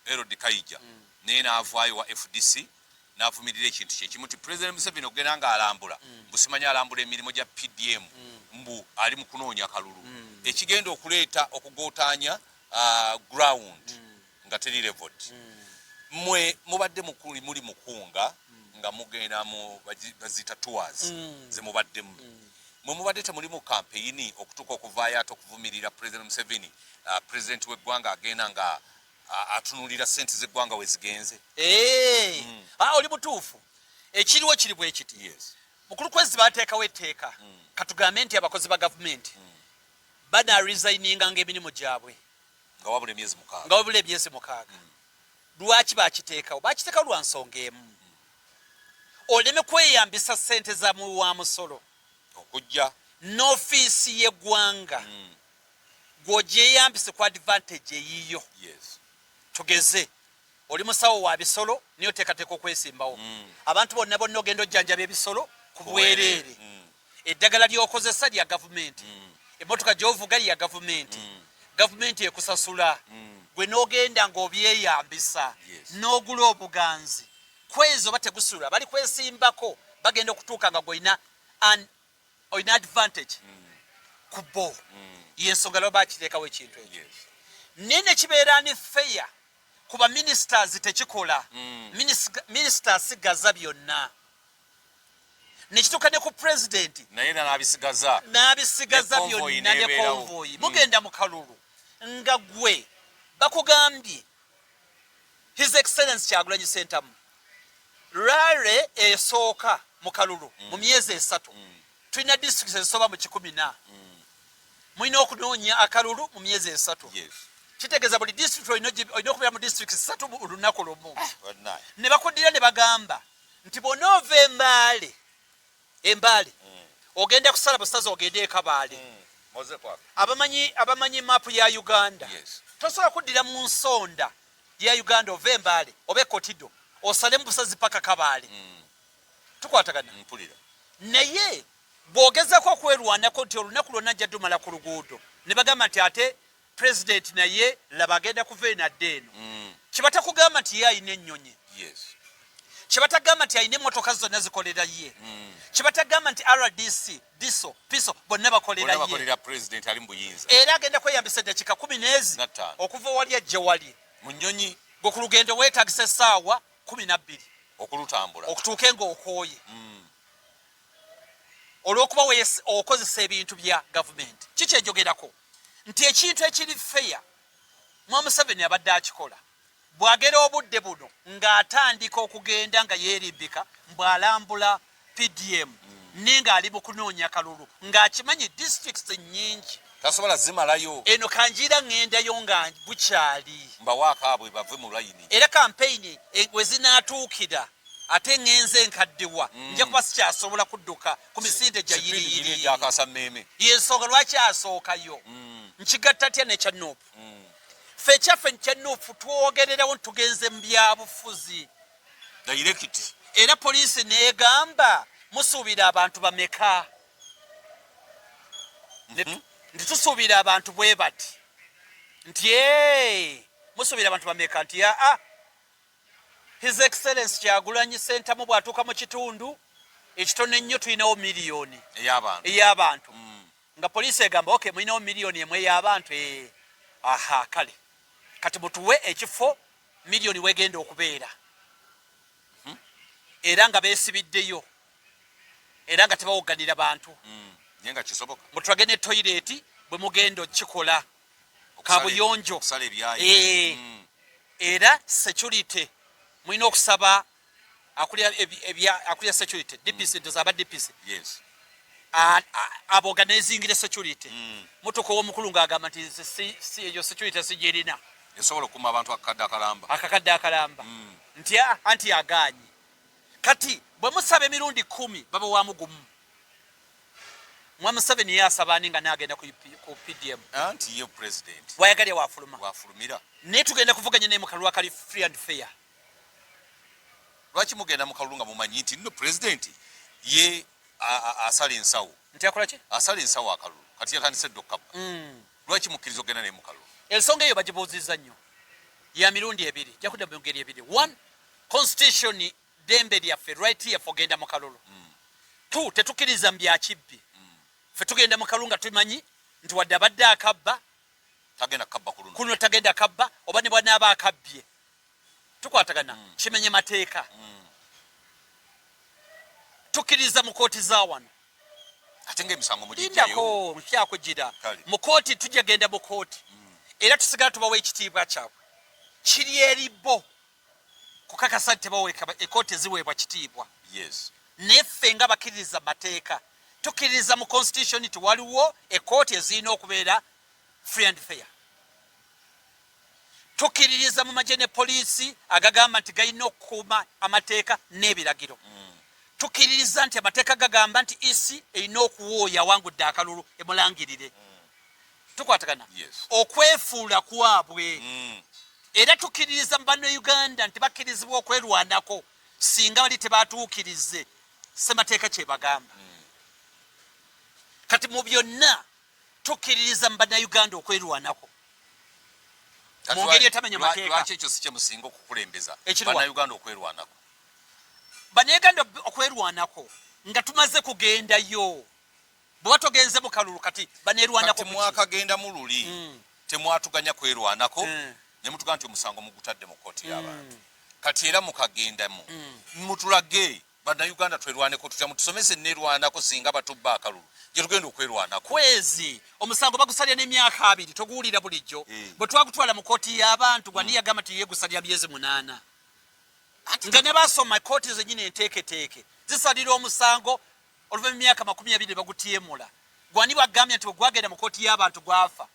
Herod Kaija naye n'avaayo wa FDC n'avumirira ekintu kyekimu ti President Museveni okugenda ng'alambula busimanya alambula emirimu gya PDM mbu ali mu kunoonya kalulu ekigenda okuleeta okugootaanya ground nga teri leveled mwe mubadde muli mukunga nga mugenda mu bazita tours ze mubaddemu mwe mubadde temuli mu campaign okutuuka okuvaayo ate okuvumirira President Museveni president w'eggwanga agenda nga atunulira ssente z'eggwanga we zigenze oli mutuufu ekiriwo kiri bwe kiti mukulu kwezi baateekawo etteeka katugambe nti abakozi ba gavumenti bana resigninga ng'emirimu gyabwe nga wabula emyezi 6 lwaki bakiteekawo lwa nsonga emu oleme kweyambisa ssente za wa musolo okujja n'ofiisi y'eggwanga gw'ogyeyambise ku advantage eyiyo tugeze oli musawo wa bisolo niyo teekateeka okwesimbawo abantu bonna ogenda ojjanjaba ebisolo ku bwereere eddagala ly'okozesa lya gavumenti emmotoka gy'ovuga lya gavumenti ekusasula gwe n'ogenda ng'obyeyambisa n'ogula obuganzi kwezo bategusula bali kwesimbako bagenda okutuuka nga gw'olina advantage ku bo y'ensonga lwa bakiteekawo ekintu ekyo nene kibeera ni fair kuba ministers tekikola ministers gaza byonna nekituuka ne ku president naye n'abisigaza byonna ne convoy mugenda mu kalulu nga gwe bakugambye his excellence Kyagulanyi Ssentamu rare esooka mu kalulu mu myezi 3 tulina districts ezisoba mu 14 mulina okunoonya akalulu mu myezi 3 kitegeeza buli district olina okubeera mu districts 3 mu lunaku lumu ne bakuddira ne bagamba nti bw'onoova embaale ogenda kusala busaza ogende e Kabaale abamanyi maapu ya Uganda tosobola kuddira mu nsonda ya Uganda ova embaale oba ekotido osale mu busazi paka Kabaale tukwatagana naye bw'ogezako okwerwanako nti olunaku lwonna ajja ddumala ku luguudo ne bagamba nti ate president naye laba agenda kuva enadde eno kibatakugamba nti ye alina ennyonyi kibatagamba nti alina emmotoka zonna zikolera ye kibatagamba nti RDC piso bonna bakolera ye era agenda kweyambisa eddakiika 10 okuva wali ajja wali mu nnyonyi gwe ku lugendo weetagisa essaawa 12 okutuuke ng'okooye olw'okuba okozesa ebintu bya gavumenti kikyejogerako nti ekintu ekiri feya Museveni abadde akikola bw'agera obudde buno ng'atandika okugenda nga yeerimbika bw'alambula PDM nenga ali mu kunoonya kalulu ng'akimanyi districts nnyingi tasobola zimalayo eno kanjira ŋŋendayo nga bukyali mbawaakaabwe bave mu layini era kampeyini we zinaatuukira ate ŋŋenze nkaddiwa nja kuba sikyasobola kudduka ku misinde gya yiriyiri y'ensonga lwaki asookayo nkigatta tya nekya Nuupu ffe ekyaffe nkya Nuupu twogererawo ntugenze mu byabufuzi direct era poliisi neegamba musuubira abantu bameka nitusuubira abantu bwe bati nti musuubira abantu bameka nti His Excellency Kyagulanyi Ssentamu bw'atuuka mu kitundu ekitono ennyo tulinawo miliyoni ey'abantu nga poliisi egamba okay mulinawo miliyoni emu ey'abantu kale kati mutuwe ekifo miliyoni wegenda okubeera era nga beesibiddeyo era nga tebawoganira bantu nyenga kisoboka mutulage ne toilet bwe mugenda okikola kabuyonjo era security mulina okusaba akulya security DPC ndozaba DPC yes aboganizingire security mutuko w'omukulu ng'agamba nti si eyo security sigirina esobola okuma abantu akakadde akalamba nti anti aganyi kati bwe musaba emirundi 10 baba wa mugumu Museveni yasaba ani nga n'agenda ku PDM anti ye president wayagalya wafulumira naye tugenda kuvuganya naye mu kalulu akali free and fair. Lwaki mugenda mu kalulu nga mumanyi nti nno president ye asala ensawo nti akola ki asala ensawo akalulu kati yatandise dokka lwaki mukkiriza ogenda naye mu kalulu ensonga eyo bagibuuzizza nnyo ya mirundi ebiri jakudda mu ngeri ebiri. One, constitution dembe lyaffe right here fogenda mu kalulu. Two, tetukkiriza mu byakibbi ffe tugenda mu kalulu nga tumanyi nti wadde abadde akabba tagenda kabba kuno tagenda kabba oba ne bwanaaba akabbye tukwatagana kimenye mateeka tukkiriza mu kooti za wano ate ng'emisango mugijjayo nkyakugira mu kooti tujja genda mu kooti era tusigala tubawa ekitiibwa kyabwe kiri eribo kukakasa nti tebaweka ekooti eziweebwa kitiibwa yes neffe nga bakkiriza mateeka tukkiriza mu constitution nti waliwo ekooti ezirina okubeera free and fair. Tukkiririza mu magye ne poliisi agagamba nti galina okukuuma amateeka n'ebiragiro. Tukkiririza nti amateeka gagamba nti isi erina okuwooya awangudde akalulu emulangirire. Tukwatagana okwefuula kwabwe era tukkiririza mu bannayuganda nti bakkirizibwa okwerwanako singa bali tebatuukirize ssemateeka kye bagamba. Kati mu byonna tukkiririza mu bannayuganda okwerwanako mu ngeri etamenya mateeka. Lwaki ekyo si kye musinga okukulembeza bannayuganda okwerwanako? Bannayuganda okwerwanako nga tumaze kugendayo bwe togenze mu kalulu kati banerwanako mwakagenda mu luli temwatuganya kwerwanako ne mutugamba nti omusango mugutadde mu kooti y'abantu kati era mukagendamu mutulage bannayuganda twerwaneko tutya mutusomese nerwanako singa batubba akalulu gye tugenda okwerwanako. Kwezi omusango bagusalya n'emyaka 2 toguwulira bulijjo bwe twagutwala mu kooti y'abantu gwani yagamba nti yegusalya myezi 8 nga ne basoma kooti zennyini enteeketeeke zisalira omusango oluva mu myaka 20 bagutiemula gwani bagambye nti gwagenda mu kooti y'abantu gwafa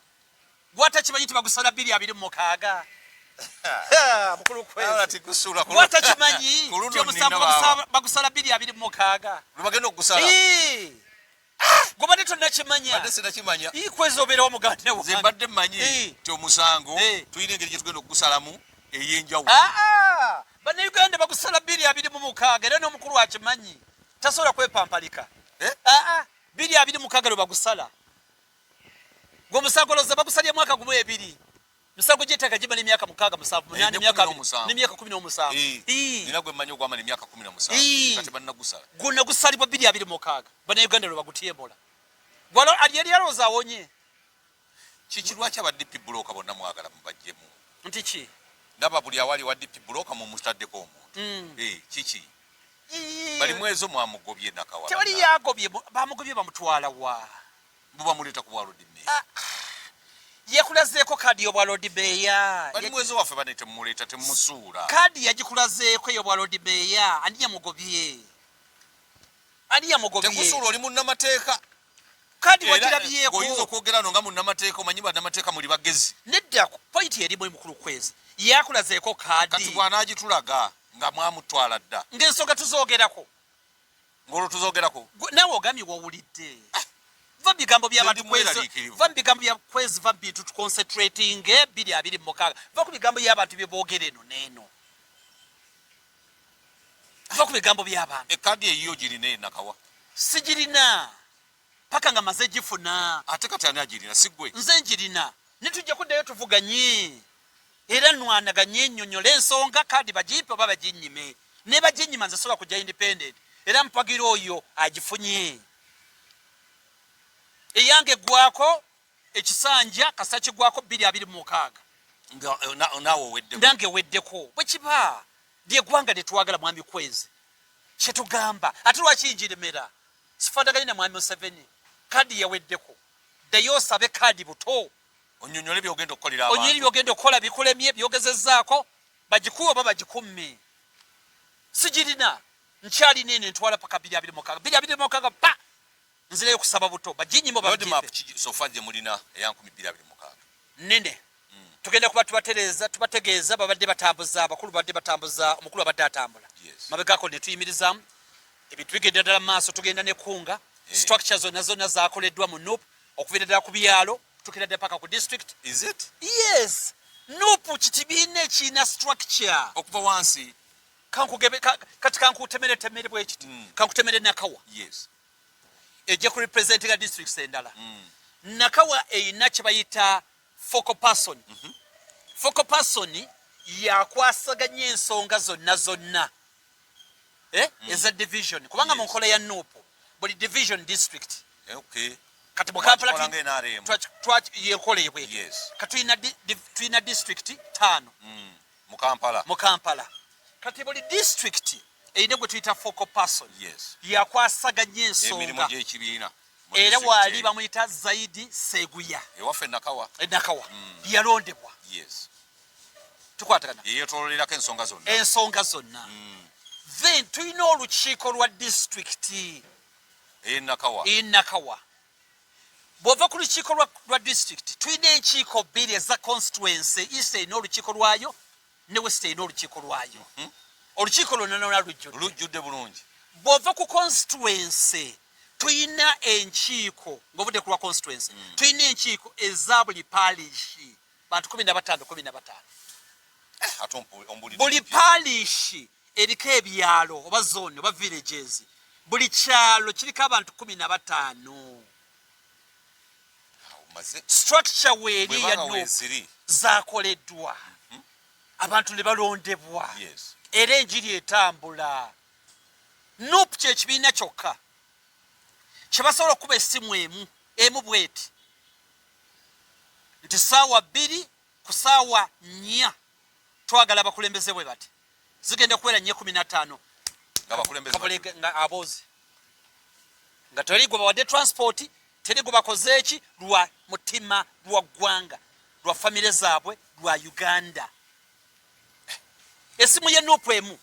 gwatakimanyi nti bagusala 226 mukulu kwezi gwatakimanyi nti omusango bagusala 226 bagenda okugusala gobadde tonnakimanya kwezi obeerawo muganda nze mbadde mmanyi nti omusango tulina engeri gye tugenda okugusalamu ey'enjawulo. Bannayuganda bagusala 226 era n'omukulu akimanyi tasobola kwepampalika. 226 lwe bagusala gwe omusango loza bagusalya mwaka gumu 2 misango gy'ettaka gimala emyaka 6 myaka 17 nina gwe mmanyi ogwamala emyaka 17 kati bannagusala gonna gusalibwa 226 bannayuganda lwe bagutyemola yali alowooza awonye. kiki lwaki aba DP buloka bonna mwagala mubajjemu nti ki ndaba buli awali wa DP buloka mumutaddeko omuntu kiki bali mwezo mwamugobye nakawala tewali yagobye bamugobye bamutwala wa buba muleta ku bwalodi meya yekulazeeko kaadi y'obwalodi meya bali mwezo waffe banete mumuleta temusuula kaadi yagikulazeeko ey'obwalodi meya ani yamugobye temusuula oli munnamateeka kaadi wagirabyeko oyinza okwogera no nga munnamateeka omanyi bannamateeka muli bagezi nedda pointi erimu mukulu kwezi yakulazeeko kaadi kati bw'anaagitulaga nga mwamutwala dda ng'ensonga tuzoogerako ng'olwo tuzoogerako naawe ogambye wawulidde va bigambo by'abantu bya kwezi va bintu tuconcentrating 226 va ku bigambo by'abantu bye boogera eno n'eno kuva ku bigambo by'abantu. Ekadi eyiyo girina Nakawa. Sigirina paka nga maze gifuna. Ate kati ani agirina sigwe? Nze njirina ne tujja kuddayo tuvuganye era nwanaganye nnyonnyole ensonga kadi bagipe oba baginnyime ne baginnyima nze sobola kujja independent era mpagira oyo agifunye eyange gwako ekisanja kasita kigwako 226 naawe owedde ndange weddeko bwe kiba ly'eggwanga lye twagala mwami Kwezi kye tugamba ate lwaki njiremera sifaanaganye na mwami Museveni kadi yaweddeko ddayo osabe kadi buto onyonyole byogenda okukolera abantu onyiri byogenda okukola bikulemye byogezezzaako bagikuwe oba bagikumme sigirina nkyalina ene ntwala paka 226 pa nzireyo kusaba buto baginnyimo sofa gye mulina eya 226 nene tugenda kuba tubategeeza babadde batambuza abakulu badde batambuza omukulu abadde atambula mabegako ne tuyimirizaamu ebintu bigenda ddala mu maaso tugenda nekunga structure zonna zakoleddwa mu NUP okuviira ddala ku byalo tukira ddala paka ku district. Is it? Yes. NUP kibiina ekiina structure okuva wansi kati kankutemere bwe kiti kankutemere Nakawa. Yes. Ejja ku representing districts endala. Nakawa eyina kye bayita focal person. Focal person yakwasaganya ensonga zonna eza division kubanga mu nkola ya NUP buli division district. Okay. Kati mu Kampala yekolebwe. Yes. Kati tuyina district 5 mu Kampala. Kati buli district eyina gwe tuyita focal person. Yes. Yakwasaganya ensonga emirimu gy'ekibiina era waali bamuyita Zaidi Seguya ewaffe Nakawa yalondebwa. Yes. Tukwatagana yeetoololerako ensonga zonna. Then tuyina olukiiko lwa district Nakawa. Bw'ova ku lukiiko lwa district tuyina enkiiko 2 eza constituency. East erina olukiiko lwayo ne West erina olukiiko lwayo. Olukiiko lwonna lujjudde bulungi. Bw'ova ku constituency tuyina enkiiko ng'ovudde ku lwa constituency tuyina enkiiko eza buli paalishi bantu 15. Buli paalishi eriko ebyalo oba zone oba villages. Buli kyalo kiriko abantu 15. Structure weeri ya NUP zaakoleddwa abantu ne balondebwa era enjiri etambula. NUP kyekibiina kyokka kye basobola okuba essimu emu bweti nti ssaawa 2 ku ssaawa 4 twagala abakulembeze bwe bati zigenda kubeera 15 nga aboozi nga teri gwe bawadde transport teri gwe bakoze eki lwa mutima lwa ggwanga lwa famire zaabwe lwa Uganda. Essimu ye NUP emu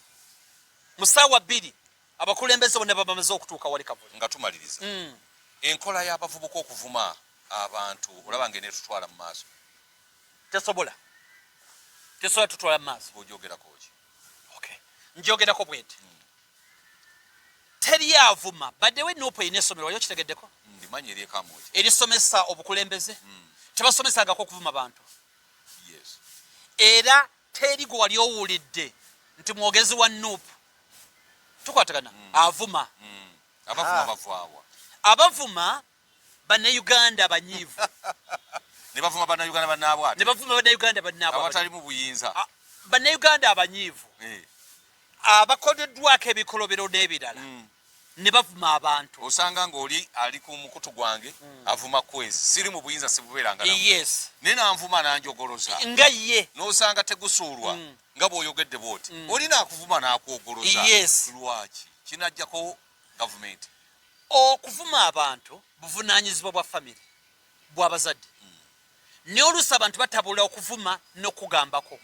mu ssaawa 2 abakulembeze bonna bamaze okutuuka wali Kavuli. Nga tumaliriza enkola y'abavubuka okuvuma abantu olaba ngene tutwala mu maaso tesobola tutwala mu maaso. Ogyogerako ki? Okay. Njogerako bweti teri avuma baddewe NUP erina essomero wayo kitegeddeko ndimanyi eryekamuki erisomesa obukulembeze tebasomesangako okuvuma bantu. Yes. Era teri gwe wali owulidde nti mwogezi wa NUP tukwatagana avuma. Abavuma bavaawa abavuma bannayuganda abanyiivu ne bavuma bannayuganda bannaabwe ne bavuma bannayuganda bannaabwe abatalimu buyinza bannayuganda abanyiivu abakoleddwako ebikolobero n'ebirala ne bavuma abantu. Osanga ng'oli ali ku mukutu gwange avuma Kwezi siri mu buyinza sibubeeranga yes ne nanvuma nanjogoloza nga ye n'osanga tegusuulwa nga bw'oyogedde bw'oti olina akuvuma n'akwogoloza. Yes. Lwaki kinajjako gavumenti okuvuma abantu buvunaanyizibwa bwa famire bw'abazadde ne oluusi abantu batabula okuvuma n'okugambako.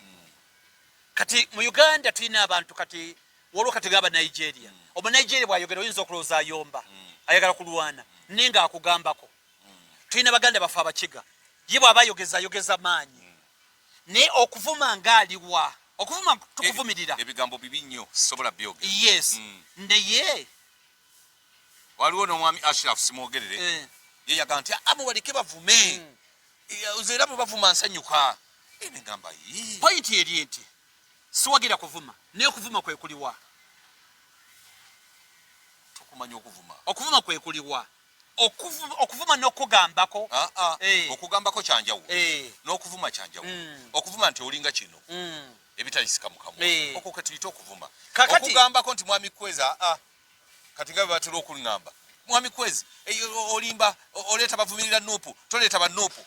Kati mu Uganda tulina abantu kati waliwo kati gaba Nigeria Omunigeria bw'ayogera oyinza okulowooza ayomba ayagala kulwana naye nga akugambako. Tulina baganda bafe abakiga ye bw'aba ayogeza maanyi naye okuvuma ng'aliwa okuvuma tukuvumirira ebigambo bibi nnyo sobola byogera. Yes. Naye waliwo n'omwami Ashraf simwogerere ye yagamba nti amubaleke bavume era bwe bavuma nsanyuka negamba point eri nti siwagira kuvuma naye okuvuma kwe kuliwa kumanya okuvuma. Okuvuma kwe kuliwa. Okuvuma n'okugambako. Okugambako kyanjawulo. N'okuvuma kyanjawulo. Okuvuma nti olinga kino. Ebitayisika mukamwa. Okwo ketuyita okuvuma. Okugambako nti mwami Kweza kati nga batera okuŋŋamba. Mwami Kwezi olimba oleeta bavumirira Nuupu toleeta ba Nuupu.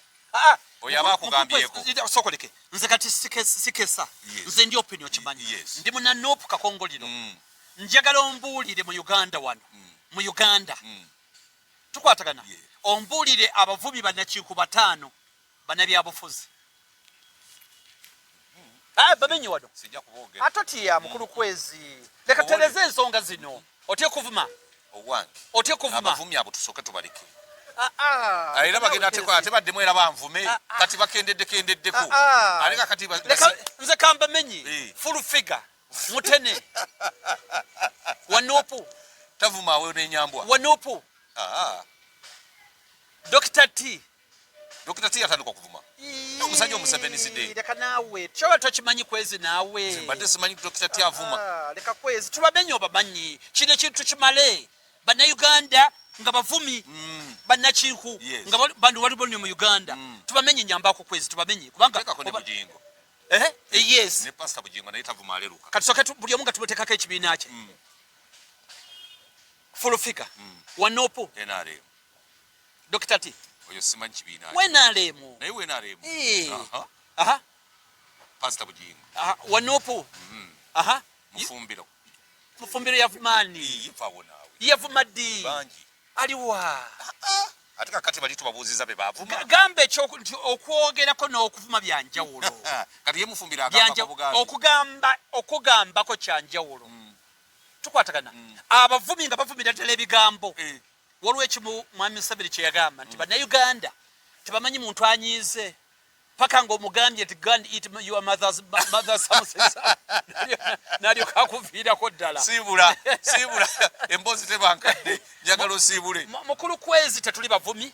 Oyo aba akugambyeko. Sokoleke nze kati sikesa nze ndi opinion kimanyi ndi muna Nuupu kakongoliro njagala ombuulire mu Uganda wano mu Uganda tukwatagana ombuulire abavumi bannakiiko 5 bannabyabufuzi bamenyi wano sijja kuboogera atotiya mukulu Kwezi leka tereze ensonga zino otye kuvuma owange otye kuvuma abavumi abo tusooke tubaleke era bagenda ate baddemu era banvume kati bakendeddeku aleka kati nze kambamenyi full figure mutene Wanuupu tavuma awe n'enyambwa Wanuupu Dr. T yatandika okuvuma omusajja omuseveni sidde leka naawe kyoba tokimanyi Kwezi naawe mbadde simanyi Dr. T avuma leka Kwezi tubamenyi obamanyi kino ekintu kimale bannayuganda nga bavumi bannakiiko nga bantu walibo mu Uganda tubamenye nyambako Kwezi tubamenye kubanga Bujingo yes ne Pastor Bujingo naye tavuma aleruka kati soka buli omu nga tumuteekako ekibiina kye full figure Wanuupu NRM Dr. T oyo simanyi kibiina we NRM naye we NRM Pastor Bujingo Wanuupu mufumbiro yavumani yavumadi bangi aliwa ate kakati bali tubabuuziza be bavuma gamba ekyo okwogerako n'okuvuma byanjawulo kati ye mufumbira okugambako kyanjawulo tukwatagana abavumi nga bavumira ddala ebigambo waliwo ekimu mwami Museveni kye yagamba nti bannayuganda tebamanyi muntu anyiize paka ng'omugambye nti go and eat your mother's nalyoka akuviirako ddala siibula emboozi tebankadde njagala osiibule mukulu Kwezi tetuli bavumi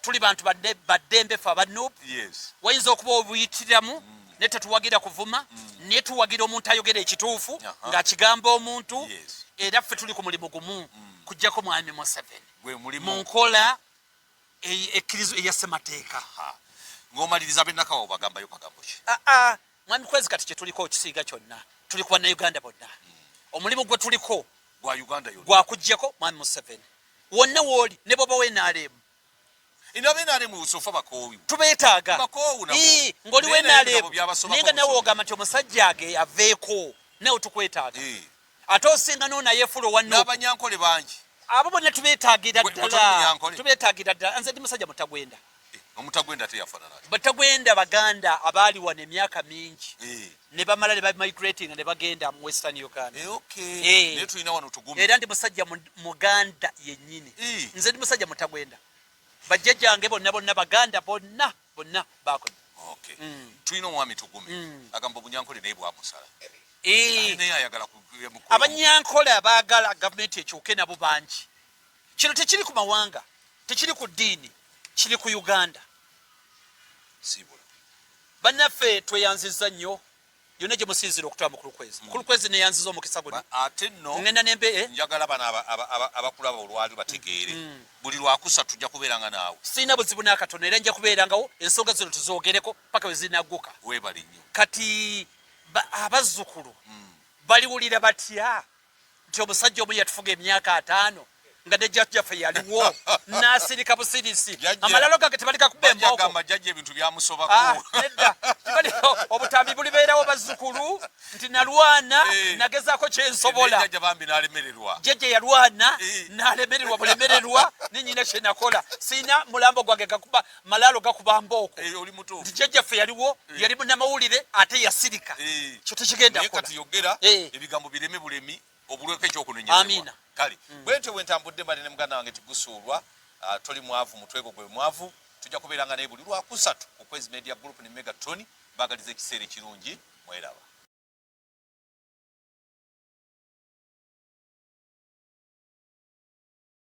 tuli bantu baddembe fe aba Nuupu wayinza okuba obuyitiramu ne tetuwagira kuvuma ne tuwagira omuntu ayogera ekituufu ng'akigamba omuntu era ffe tuli ku mulimu gumu kujjako mwami Museveni mu nkola ekkirizo eyassemateeka ng'omaliriza bennakawo bagambayo kagambo ki mwami Kwezi kati kye tuliko okisiiga kyonna tuli ku bannayuganda bonna omulimu gwe tuliko gwa Uganda yonna gwakuggyako mwami Museveni wonna wooli ne boba we NRM usofa bakoowu tubeetaaga ng'oli we NRM naye nga nawe ogamba nti omusajja age aveeko nawe tukwetaaga ate osinga n'onayeefula owanno n'abanyankole bangi abo bonna tubeetaagira ddala nze ndi musajja Mutagwenda omutagwenda teyafaanana Batagwenda baganda abaali wano emyaka mingi ne bamala ne bamigrating ne bagenda mu Western Uganda naye tulina wano tugume era ndi musajja muganda yennyini nze ndi musajja Mutagwenda bajjajjange bonna baganda bonna bakola tulina omwami tugume agamba obunyankole naye bwamusala naye ayagala abanyankole abaagala gavumenti ekyuke nabo bangi kino tekiri ku mawanga tekiri ku ddiini kiri ku Uganda siibula bannaffe tweyanzizza nnyo yonna gye musinzira okutwala mukulu Kwezi neyanziza omukisa guno ate nno ngenda nembe njagala bano abakulaba olwali bategeere buli lwakusa tujja kubeeranga naawe sirina buzibu n'akatono era nja kubeerangawo ensonga zino tuzoogereko paka we zinagguka weebali nnyo kati abazzukulu baliwulira batya nti omusajja omu yatufuga emyaka 5 nga ne jjajjaffe yaliwo n'asirika busirisi amalalo gange tebalika kuba embooko majjajja ebintu byamusobako nedda obutambi bulibeerawo bazzukulu nti nalwana nagezaako kyensobola jjajja bambi n'alemererwa jjajja yalwana n'alemererwa bulemererwa nenyina kye nakola siina mulambo gwange gakuba malaalo gakuba mbooko oli mutuufu nti jjajjaffe yaliwo yali munnamawulire ate yasirika kyo tekigenda kukola kati yogera ebigambo bireme bulemi obulweko ekyokunenyezebwa amina kale bwentyo bwentambudde mbalene muganda wange tigusuulwa toli mwavu mutwego gwe mwavu tujja kubeeranga naye buli lwakusatu ku Kwezi Media Group ne Megatron bagaliza ekiseera ekirungi mweraba